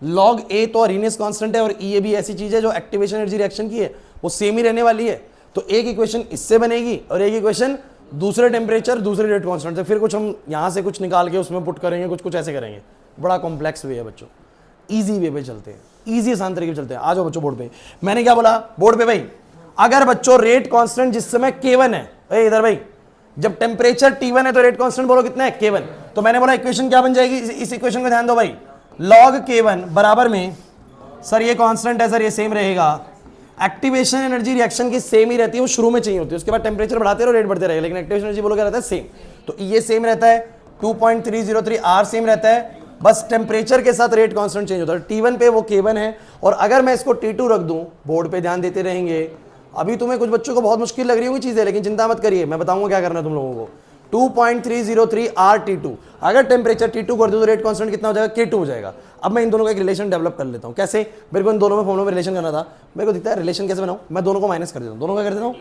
लॉग ए तो अरीनेस कांस्टेंट है और ई भी ऐसी चीज है जो एक्टिवेशन एनर्जी रिएक्शन की है, वो सेम ही रहने वाली है। तो एक इक्वेशन इससे बनेगी और एक इक्वेशन दूसरे टेम्परेचर दूसरे रेट कांस्टेंट से, फिर कुछ हम यहाँ से कुछ निकाल के उसमें पुट करेंगे, कुछ ऐसे करेंगे। बड़ा कॉम्प्लेक्स वे है बच्चों, ईजी वे पे चलते हैं, ईजी आसान तरीके चलते हैं। आ जाओ बच्चों बोर्ड पे। मैंने क्या बोला बोर्ड पे भाई, अगर बच्चों रेट कांस्टेंट जिस समय K1 है, इधर भाई जब टेम्परेचर T1 है तो रेट कांस्टेंट बोलो कितना है, K1। तो मैंने बोला इक्वेशन क्या बन जाएगी, इस इक्वेशन को ध्यान दो भाई, log K1 बराबर में, सर ये कांस्टेंट है सर, ये सेम रहेगा, एक्टिवेशन एनर्जी रिएक्शन की सेम ही रहती है, वो शुरू में चाहिए होती है, उसके बाद टेम्परेचर बढ़ाते रहो रेट बढ़ते रहेगा, लेकिन एक्टिवेशन एनर्जी बोलो क्या रहता है, सेम। तो ये सेम रहता है, 2.303 R सेम रहता है, बस टेम्परेचर के साथ रेट कांस्टेंट चेंज होता है। T1 पे वो K1 है, और अगर मैं इसको T2 रख दूं, बोर्ड पे ध्यान देते रहेंगे। अभी तुम्हें कुछ बच्चों को बहुत मुश्किल लग रही होंगी चीजें, लेकिन चिंता मत करिए, मैं बताऊंगा क्या करना है तुम लोगों को। 2.303 R T2, अगर टेम्परेचर T2 कर दो तो रेट कांस्टेंट कितना हो जाएगा, K2 हो जाएगा। अब मैं इन दोनों का एक रिलेशन डेवलप कर लेता हूं। कैसे? मेरे को इन दोनों में फॉर्मूला में रिलेशन करना था, मेरे को दिखता है रिलेशन कैसे बनाऊं, मैं दोनों को माइनस कर देता हूं। दोनों का कर देता हूं,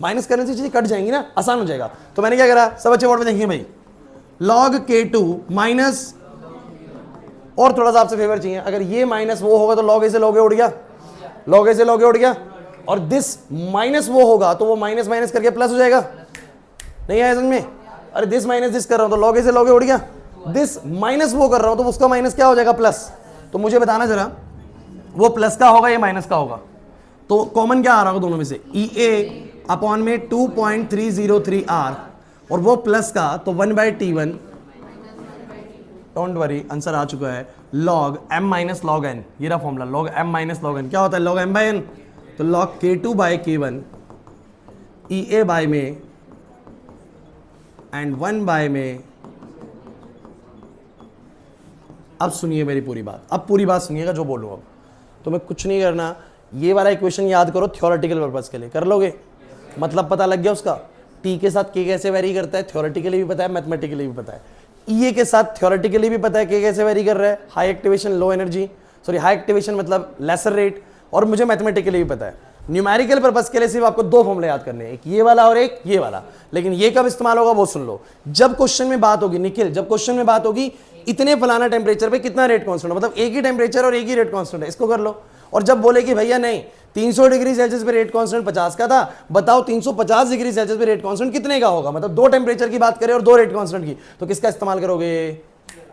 माइनस करने से चीजें कट जाएंगी ना, आसान हो जाएगा। तो मैंने क्या करा, सब अच्छे बोर्ड में देखिए भाई, log K2 माइनस, और थोड़ा सा आपसे फेवर चाहिए, अगर ये माइनस वो होगा तो log A से log A उड़ गया, log A से log A उड़ गया, और दिस माइनस वो होगा तो वो माइनस माइनस करके प्लस हो जाएगा। नहीं आया समझ में? अरे दिस माइनस दिस कर रहा हूं तो log A से log A उड़ गया, दिस माइनस वो कर रहा हूं तो उसका माइनस क्या हो जाएगा, प्लस। तो मुझे बताना जरा, वो प्लस का होगा या माइनस का होगा? तो कॉमन क्या आ रहा होगा दोनों में से, EA अपॉन में 2.303 R, और वो प्लस का तो 1/T1, डोंट वरी आंसर आ चुका है, log m minus log n, ये रहा formula, log m minus log n क्या होता है, log m बाय n, तो log K2 by K1 EA by में एंड 1 बाय में। अब सुनिए मेरी पूरी बात, अब पूरी बात सुनिएगा जो बोलूँ। अब तुम्हें कुछ नहीं करना, ये वाला इक्वेशन याद करो थ्योरेटिकल पर्पस के लिए, कर लोगे? मतलब पता लग गया उसका, T के साथ K कैसे वेरी करता है, थ्योरेटिकली भी पता है, मैथमेटिकली भी पता है। EA के साथ थ्योरेटिकली भी पता है K कैसे वेरी कर रहा है, high activation low energy, sorry high activation मतलब लेसर रेट, और मुझे मैथमेटिकली भी पता है। न्यूमेरिकल पर्पस के लिए सिर्फ आपको दो फॉर्मूले याद करने हैं, एक ये वाला और एक ये वाला। लेकिन ये कब इस्तेमाल होगा वो सुन लो, जब क्वेश्चन में बात होगी निखिल, जब क्वेश्चन में बात होगी इतने फलाना टेम्परेचर पे कितना रेट कांस्टेंट है, मतलब एक ही टेम्परेचर और एक ही रेट कांस्टेंट है, इसको कर लो। और जब बोले कि भैया नहीं 300 डिग्री सेल्सियस पे रेट कांस्टेंट 50 का था, बताओ 350 डिग्री सेल्सियस पे रेट कांस्टेंट कितने का होगा, मतलब दो टेम्परेचर की बात करें और दो रेट कांस्टेंट की, तो किसका इस्तेमाल करोगे,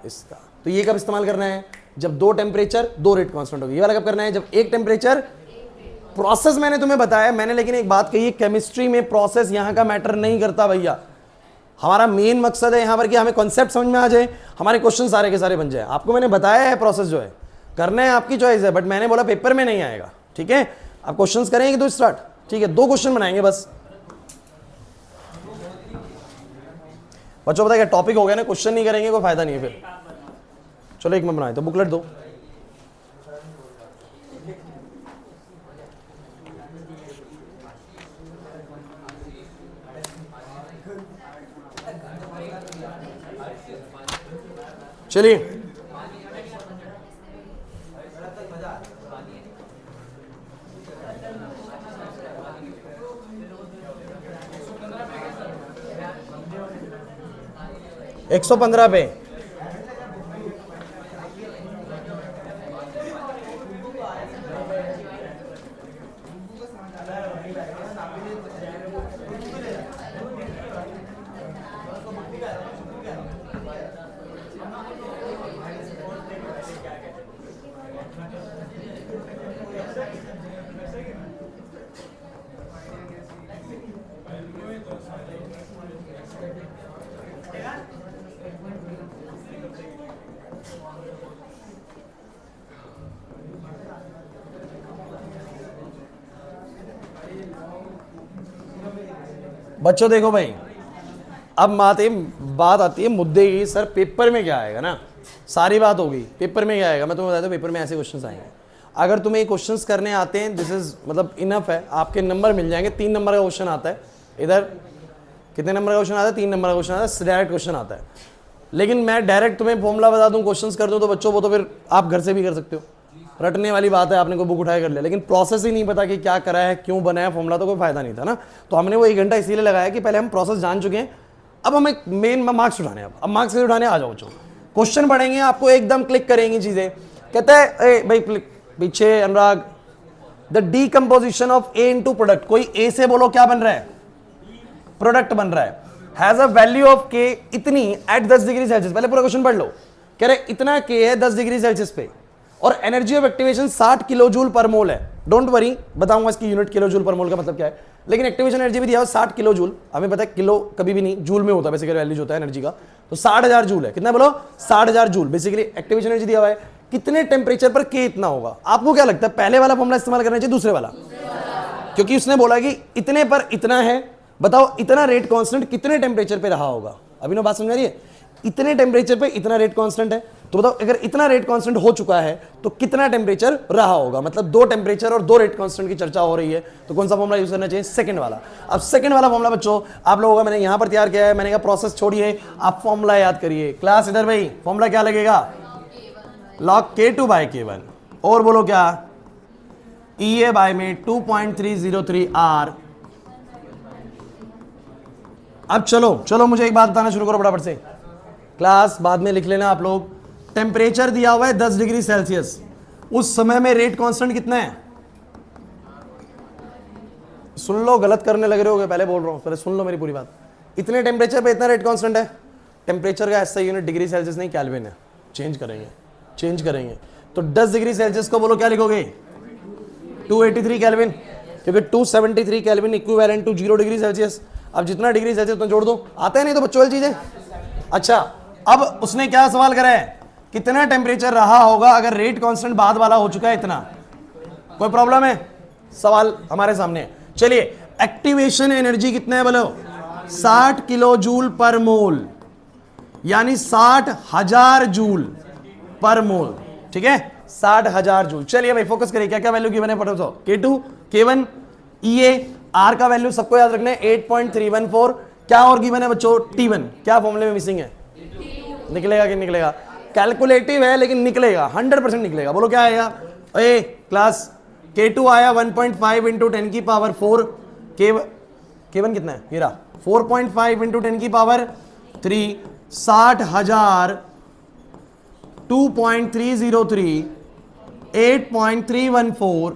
इसका। तो ये कब इस्तेमाल करना है, जब दो टेम्परेचर दो रेट कांस्टेंट होगी। ये वाला कब करना है, जब एक टेम्परेचर, प्रोसेस मैंने तुम्हें बताया, मैंने लेकिन एक बात कही, केमिस्ट्री में प्रोसेस यहां का मैटर नहीं करता भैया। हमारा मेन मकसद है यहां पर कि हमें कॉन्सेप्ट समझ में आ जाए, हमारे क्वेश्चन सारे के सारे बन जाए। आपको मैंने बताया है प्रोसेस जो है करना है, आपकी चॉइस है, बट मैंने बोला पेपर में नहीं आएगा, ठीक है। आप क्वेश्चंस करेंगे तो स्टार्ट, ठीक है, 2 क्वेश्चन बनाएंगे बस बच्चों। पता है क्या टॉपिक हो गया ना, क्वेश्चन नहीं करेंगे कोई फायदा नहीं है फिर। चलो एक मैं बनाए तो बुकलेट दो। चलिए 115 पे बच्चों देखो भाई, अब बात आती है मुद्दे की। सर पेपर में क्या आएगा ना, सारी बात होगी पेपर में क्या आएगा। मैं तुम्हें बताता हूँ पेपर में ऐसे क्वेश्चंस आएंगे। अगर तुम्हें क्वेश्चंस करने आते हैं, दिस इज मतलब इनफ है, आपके नंबर मिल जाएंगे। 3 नंबर का क्वेश्चन आता है इधर, कितने नंबर का क्वेश्चन आता है? 3 नंबर का क्वेश्चन आता है, डायरेक्ट क्वेश्चन आता है। लेकिन मैं डायरेक्ट तुम्हें फॉर्मूला बता दूं, क्वेश्चंस कर दूं, तो बच्चों वो तो फिर आप घर से भी कर सकते हो, रटने वाली बात है, आपने कोई बुक उठाए कर लिया। लेकिन प्रोसेस ही नहीं पता कि क्या करा है, क्यों बना है फॉर्मूला, तो कोई फायदा नहीं था ना। तो हमने वो 1 घंटा इसीलिए लगाया कि पहले हम प्रोसेस जान चुके हैं, अब हमें मेन मार्क्स उठाने हैं। अब मार्क्स कैसे उठाने, आ जाओ बच्चों, क्वेश्चन पढ़ेंगे, आपको एकदम क्लिक करेंगी चीजें। कहता है भाई पीछे Anurag, the decomposition of A into product. कोई ए से बोलो क्या बन रहा है, प्रोडक्ट बन रहा है, हैज अ वैल्यू ऑफ के इतनी एट 10 डिग्री सेल्सियस। पहले पूरा क्वेश्चन पढ़ लो। कह रहे इतना के है 10 डिग्री सेल्सियस पे, और energy of activation 60 kilo joule per mole है। डोंट वरी, बताऊंगा इसकी यूनिट किलो जूल पर मोल का मतलब क्या है, लेकिन एक्टिवेशन एनर्जी भी दिया है 60 किलो जूल। हमें पता है किलो कभी भी नहीं, जूल में होता है बेसिकली वैल्यू होता है एनर्जी का। तो 60,000 जूल है, कितना बोलो 60,000 जूल बेसिकली एक्टिवेशन एनर्जी दिया हुआ है। कितने टेम्परेचर पर के इतना होगा? आपको क्या लगता है, पहले वाला फॉर्मूला इस्तेमाल करना चाहिए दूसरे वाला? क्योंकि उसने बोला कि इतने पर इतना है, बताओ इतना रेट कांस्टेंट कितने टेम्परेचर पे रहा होगा। अभी ना बात समझ रही है, इतने टेम्परेचर पे इतना रेट कांस्टेंट है, तो बताओ अगर इतना रेट कांस्टेंट हो चुका है तो कितना टेम्परेचर रहा होगा। मतलब 2 टेम्परेचर और 2 रेट कांस्टेंट की चर्चा हो रही है, तो कौन सा फॉर्मूला यूज करना चाहिए? सेकंड वाला। अब सेकंड वाला फॉर्मूला बच्चों आप लोगों का मैंने यहां पर तैयार किया है। मैंने कहा प्रोसेस छोड़िए, आप फॉर्मूला याद करिए। क्लास इधर भाई, फॉर्मूला क्या लगेगा? log K2 by K1, और बोलो क्या, EA बाय में 2.303 R। अब चलो मुझे एक बात बताना शुरू करो फटाफट से, क्लास बाद में लिख लेना आप लोग। टेम्परेचर दिया हुआ है 10 डिग्री सेल्सियस, उस समय में रेट कांस्टेंट कितना है? सुन लो, गलत करने लग रहे हो, पहले बोल रहा हूं, पहले सुन लो मेरी पूरी बात। इतने टेम्परेचर पे इतना रेट कांस्टेंट है। टेम्परेचर का ऐसा यूनिट डिग्री सेल्सियस नहीं, केल्विन है। चेंज करेंगे तो 10 डिग्री सेल्सियस को बोलो क्या लिखोगे? 283 केल्विन, क्योंकि 273 Kelvin equivalent to 0 degree Celsius. अब जितना डिग्री सेल्सियस उतना जोड़ दो, आता है नहीं तो बच्चों वाली चीजें। अच्छा, अब उसने क्या सवाल करा है, कितना टेम्परेचर रहा होगा अगर रेट कांस्टेंट बाद वाला हो चुका है इतना। कोई प्रॉब्लम है? सवाल हमारे सामने है। चलिए, एक्टिवेशन एनर्जी कितना है बोलो? 60 किलो जूल पर मोल, यानी 60,000 जूल पर मोल। ठीक है, 60,000 जूल। चलिए भाई फोकस करिए, क्या क्या वैल्यू गिवन है पढ़ो तो। K2, K1, EA, R का वैल्यू सबको याद रखना है 8.314। क्या और गिवन है बच्चों? T1। क्या फॉर्मूले में मिसिंग है? निकलेगा कि निकलेगा? कैलकुलेटिव है लेकिन निकलेगा, 100% निकलेगा। बोलो क्या आएगा? ए क्लास, K2 आया 1.5 इंटू 10 की पावर 4, K1 कितना है? हीरा 4.5 इंटू 10 की पावर 3, 60,000, 2.303, 8.314।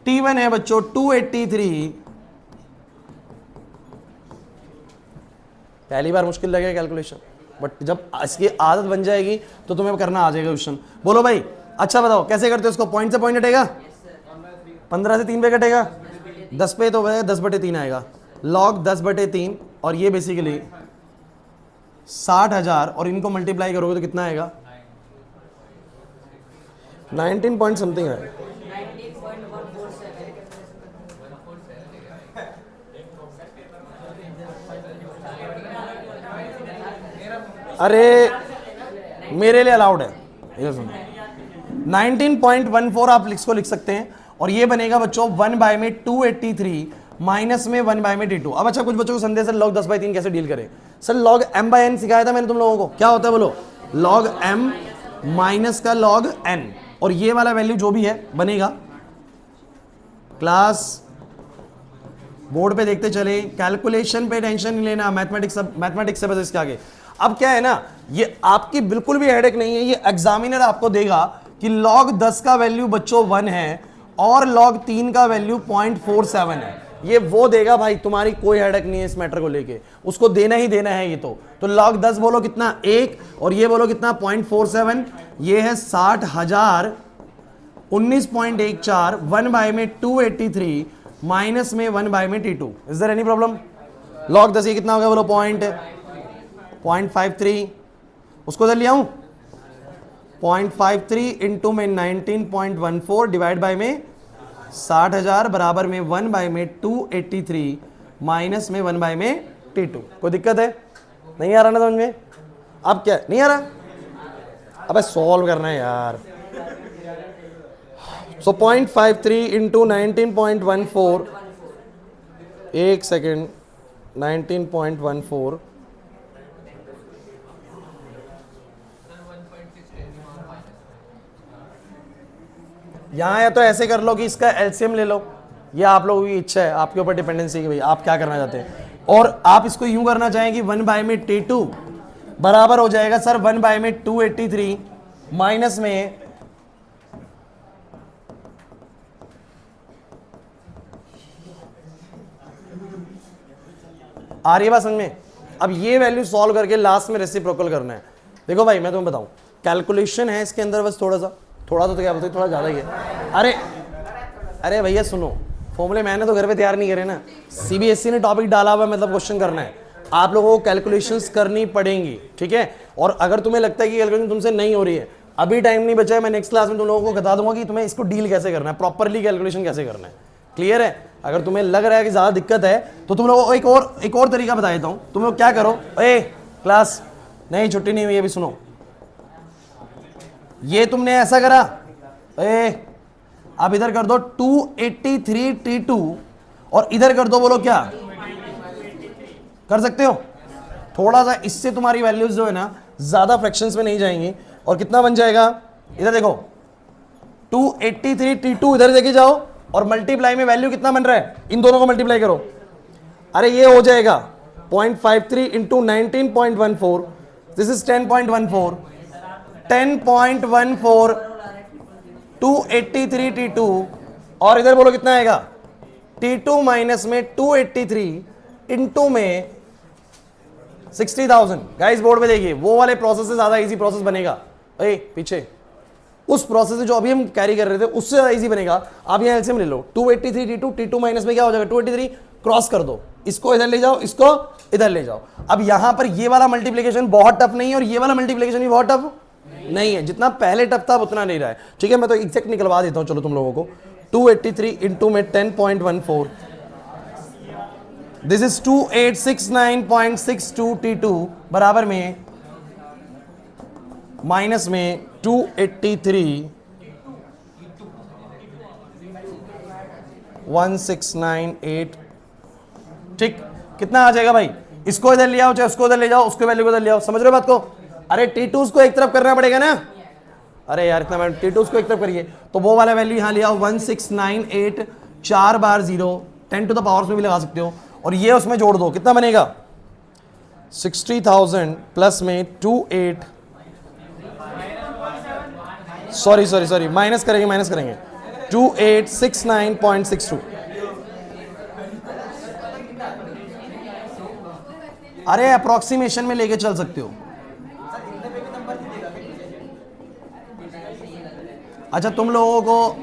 T1 है बच्चों 283। पहली बार मुश्किल लगेगा कैलकुलेशन, बट जब इसकी आदत बन जाएगी तो तुम्हें करना आ जाएगा क्वेश्चन। बोलो भाई, अच्छा बताओ कैसे करते हो इसको? पॉइंट से पॉइंट हटेगा, 15 से 3 पे कटेगा, 10 पे तो वह 10/3 आएगा, log 10/3। और ये बेसिकली 60,000 और इनको मल्टीप्लाई करोगे तो कितना आएगा? 19 पॉइंट समथिंग है। अरे मेरे लिए अलाउड है, ये सुनो, 19.14 आप इसको लिख सकते हैं। और ये बनेगा बच्चों 1 बाय में 283 माइनस में 1 बाय में T2। अब अच्छा, कुछ बच्चों को संदेह है log 10/3 कैसे डील करें? सर log m/n सिखाया था मैंने तुम लोगों को, क्या होता है बोलो? log m माइनस का log n, और ये वाला वैल्यू जो भी है बनेगा। क्लास बोर्ड पे देखते चले, कैलकुलेशन पे टेंशन नहीं लेना, मैथमेटिक्स से बस इसके आगे। अब क्या है ना, ये आपकी बिल्कुल भी हेडेक नहीं है, ये एग्जामिनर आपको देगा कि log 10 का वैल्यू बच्चों 1 है और log 3 का वैल्यू 0.47 है, ये वो देगा भाई, तुम्हारी कोई हेडेक नहीं है इस मैटर को लेके, उसको देना ही देना है ये तो log 10 बोलो कितना 1 और ये बोलो कितना 0.47, ये है 60,000 19.14 1 बाय में 283 माइनस में 1 बाय में T2। Is there any problem? log 10 ये कितना हो गया बोलो 0.53, उसको इधर ले आऊं 0.53 इंटू में 19.14 डिवाइड बाय में 60,000 बराबर में 1 बाय में 283 माइनस में 1 बाय में T2। कोई दिक्कत है? नहीं आ रहा ना समझ में? अब क्या नहीं आ रहा? अबे सॉल्व करना है यार। सो 0.53 इंटू 19.14, एक सेकेंड, 19.14 यहां, या तो ऐसे कर लो कि इसका एलसीएम ले लो, या आप लोगों की इच्छा है, आपके ऊपर डिपेंडेंसी कि भाई आप क्या करना चाहते हैं। और आप इसको यूं करना चाहें कि 1 बाय में T2 बराबर हो जाएगा सर 1 बाय में 283 माइनस में आ रही है बात समझ में? अब ये वैल्यू सॉल्व करके लास्ट में रेसिप्रोकल करना है। देखो भाई मैं तुम्हें बताऊं, कैलकुलेशन है इसके अंदर बस थोड़ा तो क्या बोलते, थोड़ा ज़्यादा ही है। अरे भैया सुनो, फॉर्मूले मैंने तो घर पे तैयार नहीं करे ना, सीबीएसई ने टॉपिक डाला हुआ, मतलब क्वेश्चन करना है, आप लोगों को कैलकुलेशंस करनी पड़ेंगी, ठीक है। और अगर तुम्हें लगता है कि कैलकुलेशन तुमसे नहीं हो रही है, अभी टाइम नहीं बचा है, मैं नेक्स्ट क्लास में तुम लोगों को बता दूंगा कि तुम्हें इसको डील कैसे करना है, प्रॉपरली कैलकुलेशन कैसे करना है। क्लियर है? अगर तुम्हें लग रहा है कि ज़्यादा दिक्कत है तो तुम लोगों को एक और तरीका बता देता हूँ। तुम लोग क्या करो, क्लास नहीं छुट्टी नहीं हुई, अभी सुनो, ये तुमने ऐसा करा, अब इधर कर दो 283 T2 और इधर कर दो बोलो क्या कर सकते हो, थोड़ा सा इससे तुम्हारी वैल्यूज जो है ना ज्यादा फ्रैक्शंस में नहीं जाएंगी। और कितना बन जाएगा, इधर देखो 283 T2 इधर देखे जाओ और मल्टीप्लाई में वैल्यू कितना बन रहा है, इन दोनों को मल्टीप्लाई करो, अरे ये हो जाएगा 0.53 इंटू 19.14, दिस इज 10.14 283 T2 और इधर बोलो कितना आएगा T2 माइनस में 283 इंटू में 60,000। गाइस बोर्ड पे देखिए, वो वाले प्रोसेस से ज्यादा इजी प्रोसेस बनेगा, पीछे उस प्रोसेस से जो अभी हम कैरी कर रहे थे उससे ज्यादा इजी बनेगा। आप यहाँ एलसीएम ले लो, 283 T2 T2 माइनस में क्या हो जाएगा 283, क्रॉस कर दो, इसको इधर ले जाओ, इसको इधर ले जाओ। अब यहां पर ये वाला मल्टीप्लिकेशन बहुत टफ नहीं है और ये वाला मल्टीप्लिकेशन भी बहुत टफ नहीं है, जितना पहले टफ था उतना नहीं रहा है, ठीक है। मैं तो एग्जैक्ट निकलवा देता हूं चलो तुम लोगों को, 283 इंटू में 10.14, दिस इज 2869.62 T2 बराबर में माइनस में 283 1698, ठीक। कितना आ जाएगा भाई, इसको इधर ले आओ चाहे उसको इधर ले जाओ, उसके वैल्यू को इधर ले आओ, समझ रहे हो बात को? अरे T2 को एक तरफ करना पड़ेगा ना, अरे यार इतना T2 को एक तरफ करिए, तो वो वाला वैल्यू यहां ले आओ 1698 4 बार 0 10 टू द पावर्स में भी लगा सकते हो, और ये उसमें जोड़ दो, कितना बनेगा 60,000 प्लस में 28 सॉरी माइनस करेंगे 2869.62। अरे अप्रोक्सीमेशन में लेके चल सकते हो। अच्छा तुम लोगों को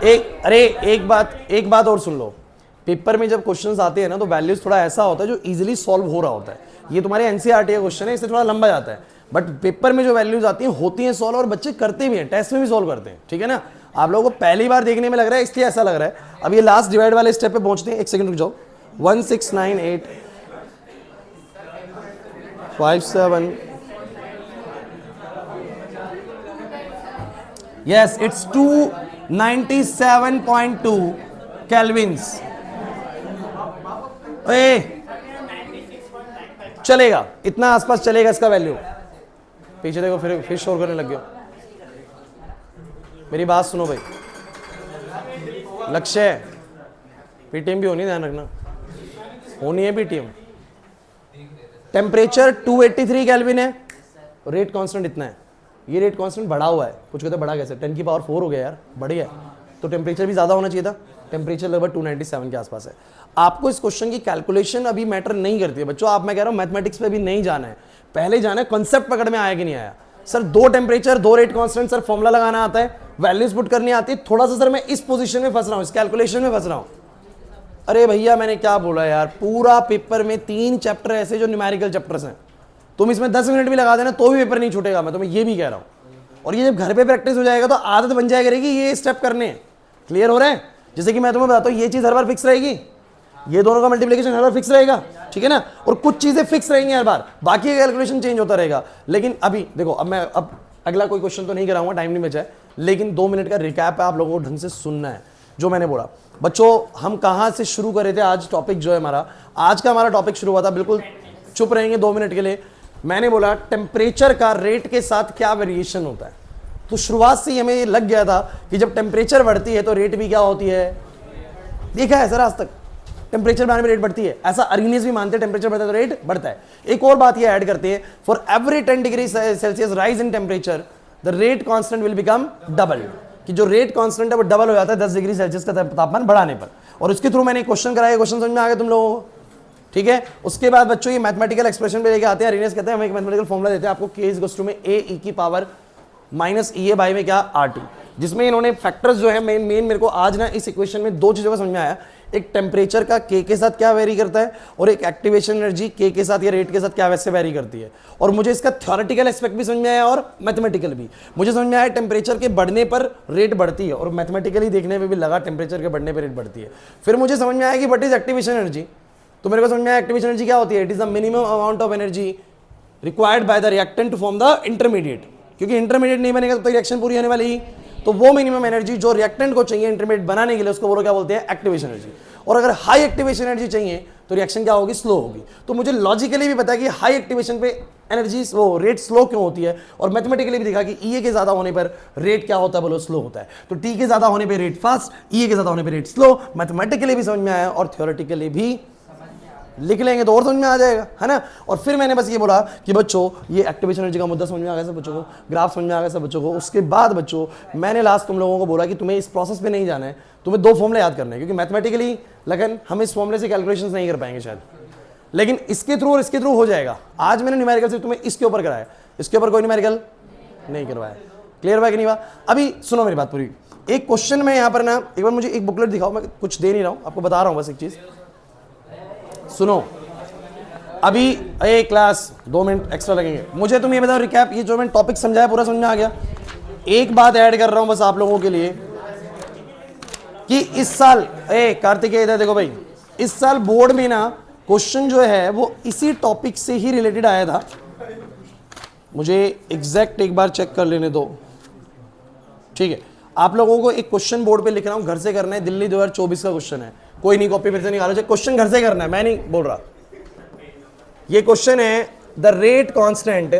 एक बात और सुन लो, पेपर में जब क्वेश्चंस आते हैं ना तो वैल्यूज थोड़ा ऐसा होता है जो इजीली सॉल्व हो रहा होता है, ये तुम्हारे एनसीईआरटी का क्वेश्चन है इससे थोड़ा लंबा जाता है, बट पेपर में जो वैल्यूज आती हैं होती हैं सॉल्व और बच्चे करते भी हैं, टेस्ट में भी सॉल्व करते हैं, ठीक है ना। आप लोगों को पहली बार देखने में लग रहा है इसलिए ऐसा लग रहा है। अब ये लास्ट डिवाइड वाले स्टेप पे पहुंचते हैं, एक सेकंड रुक जाओ, 169857 yes it's 297.2 केल्विन्स। चलेगा, इतना आसपास चलेगा इसका वैल्यू। पीछे देखो फिर शोर करने लग गया। मेरी बात सुनो भाई, लक्ष्य है पीटीएम भी होनी, ध्यान रखना, होनी है पीटीएम, टेम्परेचर 283 केल्विन है, रेट कांस्टेंट इतना है, ये रेट कांस्टेंट बढ़ा हुआ है, कुछ कहते हैं बढ़ा कैसे, 10 की पावर 4 हो गया यार, बढ़ गया, तो टेम्परेचर भी ज़्यादा होना चाहिए था, टेम्परेचर लगभग 297 के आसपास है। आपको इस क्वेश्चन की कैलकुलेशन अभी मैटर नहीं करती है बच्चों, आप मैं कह रहा हूँ मैथमेटिक्स पे भी नहीं जाना है, पहले जाना है कॉन्सेप्ट पकड़ में आया कि नहीं आया। Sir 2 temperature 2 rate constant, sir formula लगाना आता है, वैल्यूज पुट करनी आती है, थोड़ा सा सर मैं इस पोजीशन में फंस रहा हूँ, इस कैलकुलेशन में फंस रहा हूँ। अरे भैया मैंने क्या बोला यार, पूरा पेपर में 3 चैप्टर ऐसे जो न्यूमेरिकल चैप्टर्स हैं, तुम इसमें 10 मिनट भी लगा देना तो भी पेपर नहीं छूटेगा, मैं तुम्हें ये भी कह रहा हूँ। और ये जब घर पे प्रैक्टिस हो जाएगा तो आदत बन जाया करेगी ये स्टेप करने, क्लियर हो रहे हैं। जैसे कि मैं तुम्हें बताता हूँ ये चीज़ हर बार फिक्स रहेगी, ये दोनों का मल्टीप्लिकेशन हर बार फिक्स रहेगा, ठीक है ना, और कुछ चीज़ें फिक्स रहेंगी हर बार, बाकी कैलकुलेशन चेंज होता रहेगा। लेकिन अभी देखो, अब अगला कोई क्वेश्चन तो नहीं कराऊंगा, टाइम नहीं बचा है, लेकिन 2 मिनट का रिकैप है, आप लोगों को ढंग से सुनना है जो मैंने बोला। बच्चों हम कहाँ से शुरू कर रहे थे, आज टॉपिक जो है हमारा, आज का हमारा टॉपिक शुरू हुआ था, बिल्कुल चुप रहेंगे 2 मिनट के लिए। मैंने बोला टेम्परेचर का रेट के साथ क्या वेरिएशन होता है, तो शुरुआत से ही हमें ये लग गया था कि जब टेम्परेचर बढ़ती है तो रेट भी क्या होती है, देखा है सर आज तक, टेम्परेचर बढ़ने में रेट बढ़ती है, ऐसा अरीनेस भी मानते हैं, टेम्परेचर बढ़ता है तो रेट बढ़ता है। एक और बात ये ऐड करते हैं, for every 10 degree Celsius rise in temperature the rate constant will become double, कि जो रेट कांस्टेंट है वो डबल हो जाता है 10 डिग्री सेल्सियस का तापमान बढ़ाने पर। और उसके थ्रू मैंने क्वेश्चन कराया, क्वेश्चन समझ में आ गया तुम लोगों को, ठीक है। उसके बाद बच्चों ये मैथमेटिकल एक्सप्रेशन पे लेके आते हैं, अरीनेस कहते हैं हम एक मैथमेटिकल फॉर्मुला देते हैं आपको, k इज इक्वल टू में a e की power minus E A by में क्या RT, जिसमें इन्होंने फैक्टर्स जो है मेन मेरे को आज ना इस इक्वेशन में 2 चीज़ों का समझ में आया, एक टेम्परेचर का k के साथ क्या वेरी करता है, और एक एक्टिवेशन एनर्जी k के साथ या रेट के साथ क्या वैसे वेरी करती है। और मुझे इसका थ्योरेटिकल एस्पेक्ट भी समझ में आया और मैथमेटिकल भी। मुझे समझ में आया टेम्परेचर के बढ़ने पर रेट बढ़ती है, और मैथमेटिकली देखने में भी लगा टेम्परेचर के बढ़ने पर रेट बढ़ती है। फिर मुझे समझ में आया कि व्हाट इज एक्टिवेशन एनर्जी, तो मेरे को समझ में आया एक्टिवेशन एनर्जी क्या होती है, it is the minimum amount of energy required by the reactant to form the intermediate, क्योंकि इंटरमीडिएट नहीं बनेगा तो रिएक्शन पूरी होने वाली ही, तो वो मिनिमम एनर्जी जो रिएक्टेंट को चाहिए इंटरमीडिएट बनाने के लिए उसको वो क्या बोलते हैं, एक्टिवेशन एनर्जी। और अगर हाई एक्टिवेशन एनर्जी चाहिए तो रिएक्शन क्या होगी, स्लो होगी। तो मुझे लॉजिकली भी पता है कि हाई एक्टिवेशन पे एनर्जी वो रेट स्लो क्यों होती है, और मैथमेटिकली भी देखा कि ई के ज्यादा होने पर रेट क्या होता है, बोलो स्लो होता है। तो टी के ज्यादा होने पर रेट फास्ट, ई के ज्यादा होने पर रेट स्लो, मैथमेटिकली भी समझ में आया और थ्योरेटिकली भी लिख लेंगे तो और समझ में आ जाएगा, है ना। और फिर मैंने बस ये बोला कि बच्चों ये एक्टिवेशन एनर्जी का मुद्दा समझ में आ गया सब बच्चों को, ग्राफ समझ में आ गया सब बच्चों को। उसके बाद बच्चों मैंने लास्ट तुम लोगों को बोला कि तुम्हें इस प्रोसेस पे नहीं जाना है, तुम्हें 2 फॉर्मूले याद करने हैं, क्योंकि मैथमेटिकली लगन हम इस फॉर्मूले से कैलकुलेशंस नहीं कर पाएंगे शायद, लेकिन इसके थ्रू और इसके थ्रू हो जाएगा। आज मैंने न्यूमेरिकल सिर्फ तुम्हें इसके ऊपर कराया, इसके ऊपर कोई न्यूमेरिकल नहीं करवाया, क्लियर हुआ कि नहीं हुआ। अभी सुनो मेरी बात पूरी, एक क्वेश्चन में यहाँ पर ना, एक बार मुझे एक बुकलेट दिखाओ, मैं कुछ दे नहीं रहा हूँ आपको, बता रहा हूँ बस एक चीज सुनो। अभी ए क्लास 2 मिनट एक्स्ट्रा लगेंगे, मुझे तुम ये बताओ रिकैप, ये जो मैंने टॉपिक समझाया पूरा समझ में आ गया। एक बात ऐड कर रहा हूं बस आप लोगों के लिए कि इस साल कार्तिकेय इधर देखो भाई, इस साल बोर्ड में ना क्वेश्चन जो है वो इसी टॉपिक से ही रिलेटेड आया था, मुझे एग्जैक्ट एक बार चेक कर लेने दो, ठीक है। आप लोगों को एक क्वेश्चन बोर्ड पे लिख रहा हूं, घर से करना है, दिल्ली 2024 का क्वेश्चन है, कोई नहीं कॉपी फिर से निकालो, क्वेश्चन घर से करना है, मैं नहीं बोल रहा। ये क्वेश्चन है द रेट कांस्टेंट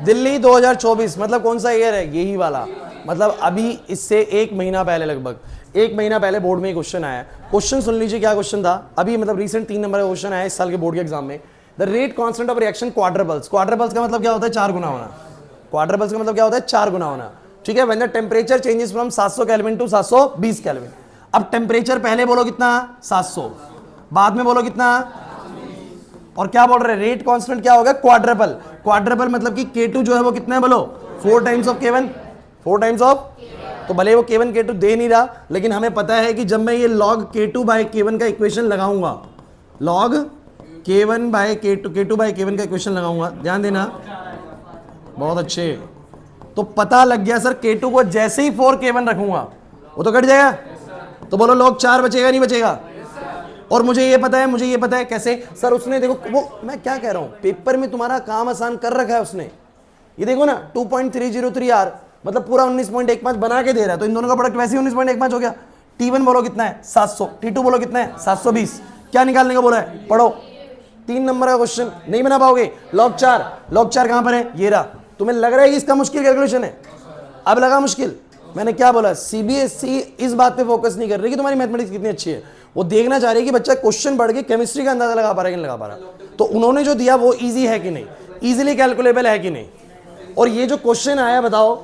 दिल्ली 2024 मतलब कौन सा ईयर है, यही वाला, मतलब अभी इससे 1 महीना पहले, लगभग 1 महीना पहले बोर्ड में क्वेश्चन आया। क्वेश्चन सुन लीजिए क्या क्वेश्चन था, अभी मतलब रीसेंट 3 नंबर का क्वेश्चन आया इस साल के बोर्ड के एग्जाम में। The rate constant of reaction quadruples, quadruples का मतलब क्या होता है, 4 गुना होना, क्वाड्रपल्स का मतलब क्या होता है, 4 गुना होना, ठीक है। When the temperature changes from 700 Kelvin to 720 Kelvin. अब टेम्परेचर पहले बोलो कितना, 700, बाद में बोलो कितना, और क्या बोल रहे हैं, रेट कांस्टेंट क्या होगा, क्वाड्रपल। क्वाड्रपल मतलब कि K2 जो है वो कितना है बोलो, 4 times of K1, 4 times of. तो भले वो K1 K2 दे नहीं रहा, लेकिन हमें पता है कि जब मैं ये log K2 बाय K1 का इक्वेशन लगाऊंगा, log K1 bye K2, K2 by K1 का इक्वेशन लगाऊंगा, ध्यान देना, बहुत अच्छे। तो पता लग गया सर, K2 को जैसे ही 4 K1 रखूंगा वो तो कट जाएगा, तो बोलो log 4 बचेगा नहीं बचेगा। और मुझे ये पता है कैसे सर, उसने देखो वो, मैं क्या कह रहा हूं, पेपर में तुम्हारा काम आसान कर रखा है उसने। ये देखो ना 2.303 R मतलब पूरा 19.15 बना के दे रहा है, तो इन दोनों का प्रोडक्ट वैसे ही 19.15 हो गया। T1 बोलो कितना है 700, T2 बोलो कितना है 720, क्या निकालने का बोला है, पढ़ो। 3 नंबर का क्वेश्चन नहीं बना पाओगे, log 4 कहां पर है, ये रहा। तुम्हें लग रहा है कि इसका मुश्किल कैलकुलेशन है, अब लगा मुश्किल। मैंने क्या बोला, सीबीएसई इस बात पे फोकस नहीं कर रही कि तुम्हारी मैथमेटिक्स कितनी अच्छी है, वो देखना चाह रही है कि बच्चा क्वेश्चन पढ़ के केमिस्ट्री का अंदाजा लगा पा रहा है कि नहीं लगा पा रहा। तो उन्होंने जो दिया वो इजी है कि नहीं, इजीली कैलकुलेबल है कि नहीं। और ये जो क्वेश्चन आया बताओ,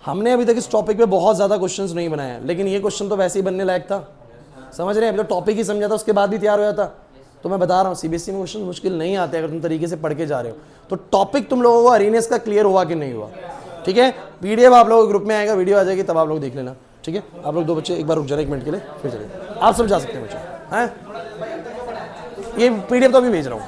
हमने अभी तक इस टॉपिक पे बहुत ज्यादा क्वेश्चंस नहीं बनाया, लेकिन ये क्वेश्चन तो वैसे ही बनने लायक था, समझ रहे हैं। अभी तो टॉपिक ही समझा था, उसके बाद भी तैयार हो जाता। तो मैं बता रहा हूँ सीबीएसई में क्वेश्चन मुश्किल नहीं आते अगर तुम तरीके से पढ़ के जा रहे हो। तो टॉपिक तुम लोगों को अरीनेस का क्लियर हुआ कि नहीं हुआ, ठीक है। पीडीएफ आप लोगों के ग्रुप में आएगा, वीडियो आ जाएगी, तब आप लोग देख लेना, ठीक है। आप लोग 2 बच्चे एक बार रुक जाना 1 मिनट के लिए, फिर चलिए आप सब जा सकते हैं बच्चे, हैं। ये पीडीएफ तो अभी भेज रहा हूँ।